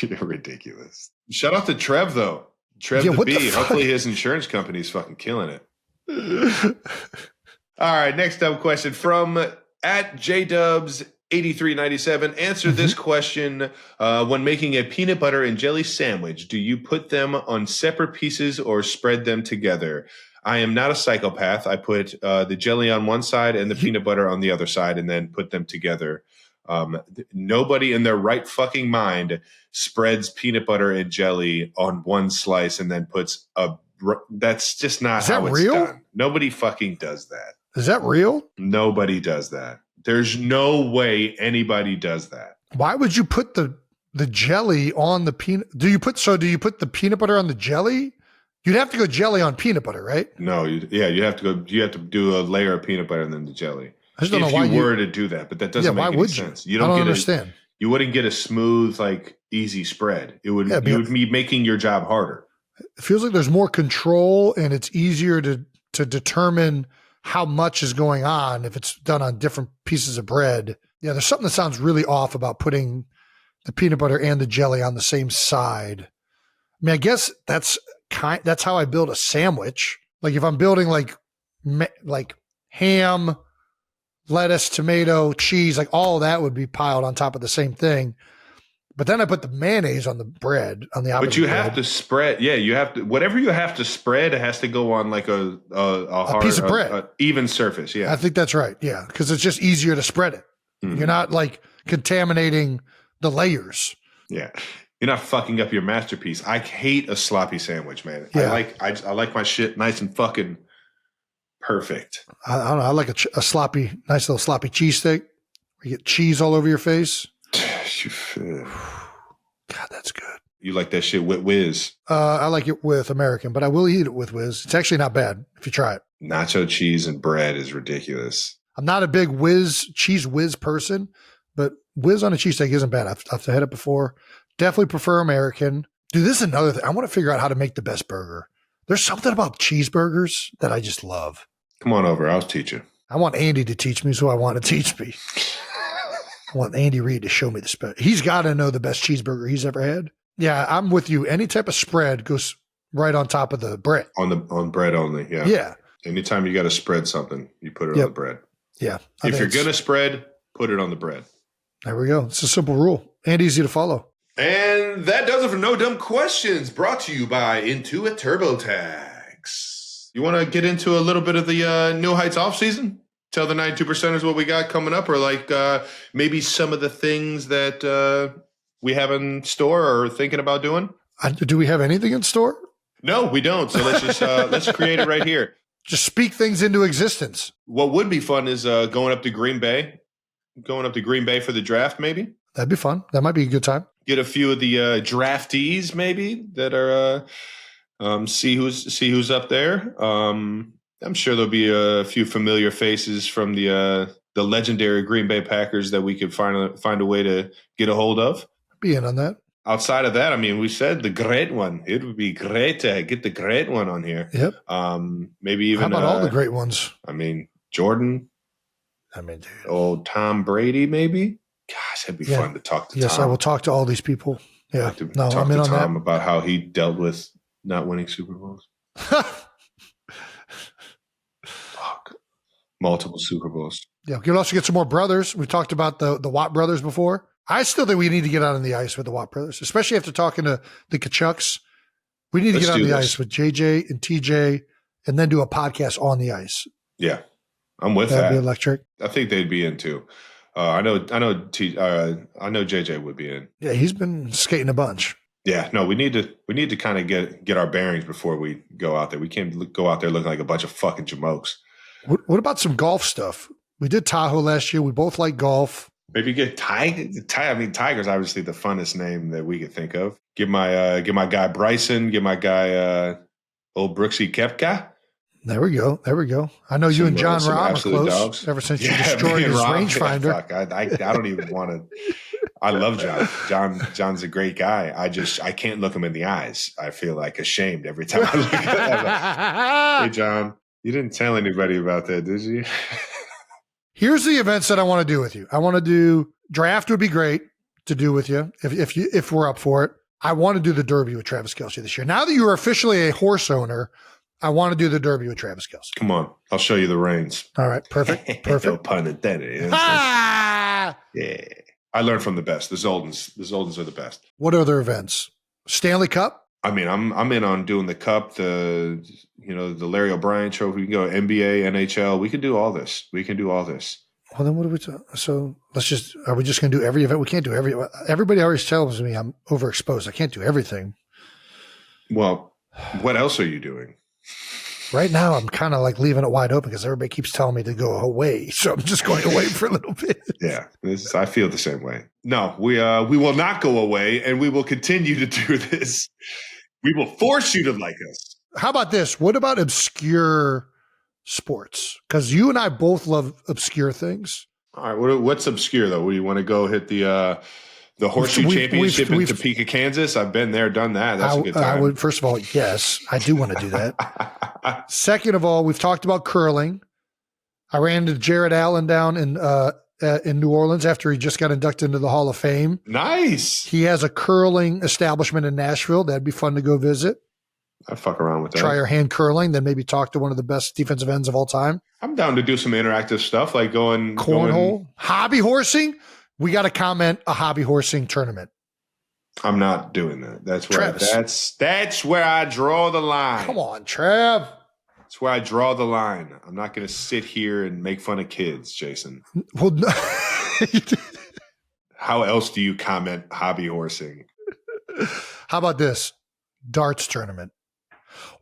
You're ridiculous. Shout out to Trev, though. Trev the Bee. Hopefully his insurance company's fucking killing it. All right, next up question from @JDubs8397. Answer this question. When making a peanut butter and jelly sandwich, do you put them on separate pieces or spread them together? I am not a psychopath. I put the jelly on one side and the peanut butter on the other side and then put them together. Nobody in their right fucking mind spreads peanut butter and jelly on one slice and then puts that's just not how it's done. Nobody fucking does that. Is that real? Nobody does that. There's no way anybody does that. Why would you put the jelly on the peanut? Do you put the peanut butter on the jelly You'd have to go jelly on peanut butter, right? No, you have to go. You have to do a layer of peanut butter and then the jelly. I just don't know why you were to do that, but that doesn't make any sense. You don't understand. You wouldn't get a smooth, like easy spread. It would you would be making your job harder. It feels like there's more control, and it's easier to determine how much is going on if it's done on different pieces of bread. Yeah, there's something that sounds really off about putting the peanut butter and the jelly on the same side. I mean, I guess that's how I build a sandwich. Like if I'm building like ham, lettuce, tomato, cheese, like all of that would be piled on top of the same thing. But then I put the mayonnaise on the bread, on the opposite. But you have to spread. Yeah, you have to. Whatever you have to spread, it has to go on like a hard, piece of bread, a even surface. Yeah, I think that's right. Yeah, because it's just easier to spread it. Mm-hmm. You're not like contaminating the layers. Yeah, you're not fucking up your masterpiece. I hate a sloppy sandwich, man. Yeah. I like my shit nice and fucking perfect. I don't know. I like a sloppy, nice little sloppy cheesesteak. You get cheese all over your face. God, that's good. You like that shit with whiz? I like it with American, but I will eat it with whiz. It's actually not bad if you try it. Nacho cheese and bread is ridiculous. I'm not a big cheese whiz person, but whiz on a cheesesteak isn't bad. I've had it before. Definitely prefer American. Dude, this is another thing. I want to figure out how to make the best burger. There's something about cheeseburgers that I just love. Come on over. I'll teach you. I want Andy to teach me, so I want to teach me. I want Andy Reid to show me the spread. He's got to know the best cheeseburger he's ever had. Yeah, I'm with you. Any type of spread goes right on top of the bread. On bread only, yeah. Yeah. Anytime you got to spread something, you put it on the bread. Yeah. If you're going to spread, put it on the bread. There we go. It's a simple rule and easy to follow. And that does it for No Dumb Questions, brought to you by Intuit TurboTax. You want to get into a little bit of the New Heights offseason? Tell the 92%ers what we got coming up, or like maybe some of the things that we have in store or thinking about doing. Do we have anything in store? No, we don't. So let's just let's create it right here. Just speak things into existence. What would be fun is going up to Green Bay for the draft. Maybe that'd be fun. That might be a good time. Get a few of the draftees maybe that are see who's up there. I'm sure there'll be a few familiar faces from the legendary Green Bay Packers that we could find a way to get a hold of. Be in on that. Outside of that, I mean, we said the great one. It would be great to get the great one on here. Yep. Maybe even how about all the great ones? I mean, Jordan. I mean, dude. Old Tom Brady, maybe. Gosh, that'd be fun to talk to. Yes, Tom. I will talk to all these people. Yeah. I'm in on Tom about how he dealt with not winning Super Bowls. Multiple Super Bowls. Yeah, we can also get some more brothers. We talked about the Watt brothers before. I still think we need to get out on the ice with the Watt brothers, especially after talking to the Tkachuks. We need to get on the ice with JJ and TJ and then do a podcast on the ice. Yeah, I'm with that. That'd be electric. I think they'd be in too. I know JJ would be in. Yeah, he's been skating a bunch. Yeah, no, we need to kind of get our bearings before we go out there. We can't go out there looking like a bunch of fucking jamokes. What about some golf stuff? We did Tahoe last year. We both like golf. Maybe get Tiger. I mean, Tiger's obviously the funnest name that we could think of. Get my guy Bryson. Get my guy old Brooksy Koepka. There we go. I know you and John Rahm are close. Dogs. Ever since you destroyed his rangefinder. Yeah, fuck, I don't even want to. I love John. John's a great guy. I can't look him in the eyes. I feel like ashamed every time I look at him. Hey, John. You didn't tell anybody about that, did you? Here's the events that I want to do with you. I want to do draft would be great to do with you if we're up for it. I want to do the Derby with Travis Kelce this year. Now that you are officially a horse owner, I want to do the Derby with Travis Kelce. Come on, I'll show you the reins. All right, perfect. No pun intended. You know yeah, I learned from the best. The Zoldens are the best. What other events? Stanley Cup. I mean, I'm in on doing the Cup, the Larry O'Brien Trophy. We can go NBA, NHL. We can do all this. Well, then what do we do? So are we just going to do every event? We can't do everybody always tells me I'm overexposed. I can't do everything. Well, what else are you doing? Right now, I'm kind of like leaving it wide open because everybody keeps telling me to go away. So I'm just going away for a little bit. Yeah, I feel the same way. No, we will not go away, and we will continue to do this. We will force you to like us. How about this? What about obscure sports? Because you and I both love obscure things. All right. What's obscure though? Would you want to go hit the horseshoe championship in Topeka, Kansas? I've been there, done that. That's a good time. I would, first of all, yes, I do want to do that. Second of all, we've talked about curling. I ran into Jared Allen down in New Orleans after he just got inducted into the Hall of Fame. Nice. He has a curling establishment in Nashville. That'd be fun to go visit. I'd fuck around with that. Try your hand curling, then maybe talk to one of the best defensive ends of all time. I'm down to do some interactive stuff like cornhole, hobby horsing. We got to comment a hobby horsing tournament. I'm not doing that. That's where I draw the line. Come on, Trav. That's where I draw the line. I'm not going to sit here and make fun of kids, Jason. Well, no. How else do you comment hobby horsing? How about this? Darts tournament.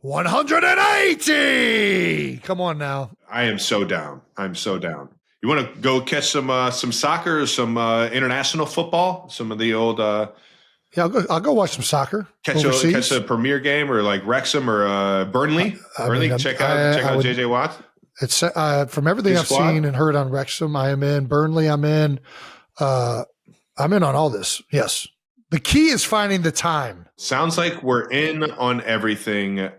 180. Come on now. I am so down. I'm so down. You want to go catch some soccer or some international football? Some of the old yeah, I'll go watch some soccer. Catch a Premier game or like Wrexham or Burnley. Check out JJ Watt. It's from everything I've seen and heard on Wrexham, I am in. Burnley, I'm in. I'm in on all this. Yes. The key is finding the time. Sounds like we're in on everything.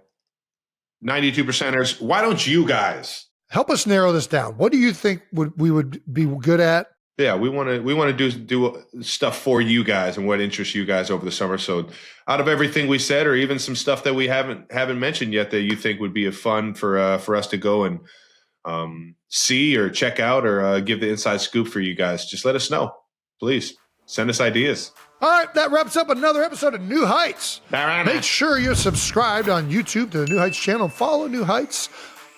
92%ers. Why don't you guys help us narrow this down? What do you think we would be good at? Yeah, we want to do stuff for you guys and what interests you guys over the summer. So, out of everything we said, or even some stuff that we haven't mentioned yet that you think would be a fun for us to go and see or check out or give the inside scoop for you guys, just let us know. Please send us ideas. All right, that wraps up another episode of New Heights. Make sure you're subscribed on YouTube to the New Heights channel. Follow New Heights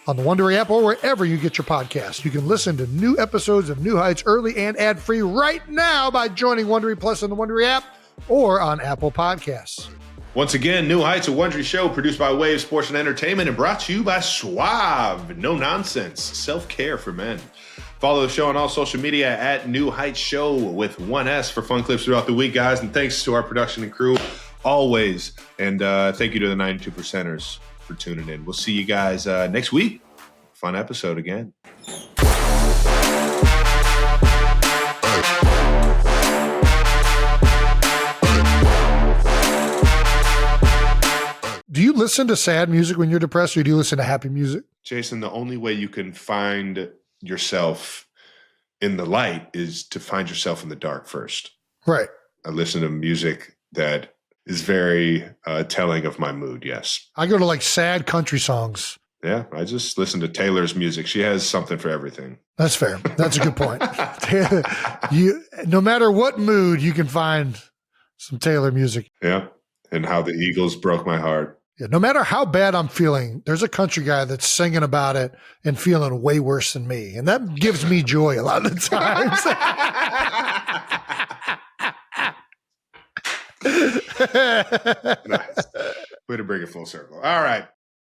on the Wondery app or wherever you get your podcasts. You can listen to new episodes of New Heights early and ad-free right now by joining Wondery Plus on the Wondery app or on Apple Podcasts. Once again, New Heights, a Wondery show produced by Wave Sports and Entertainment and brought to you by Suave. No nonsense, self-care for men. Follow the show on all social media at New Heights Show with 1S for fun clips throughout the week, guys. And thanks to our production and crew always. And thank you to the 92%ers for tuning in. We'll see you guys next week. Fun episode again. Do you listen to sad music when you're depressed, or do you listen to happy music? Jason, the only way you can find yourself in the light is to find yourself in the dark first. Right. I listen to music that is very telling of my mood, yes. I go to like sad country songs. Yeah, I just listen to Taylor's music. She has something for everything. That's fair. That's a good point. No matter what mood, you can find some Taylor music. Yeah, and How the Eagles Broke My Heart. Yeah, no matter how bad I'm feeling, there's a country guy that's singing about it and feeling way worse than me. And that gives me joy a lot of the times. Nice. Way to bring it full circle. All right.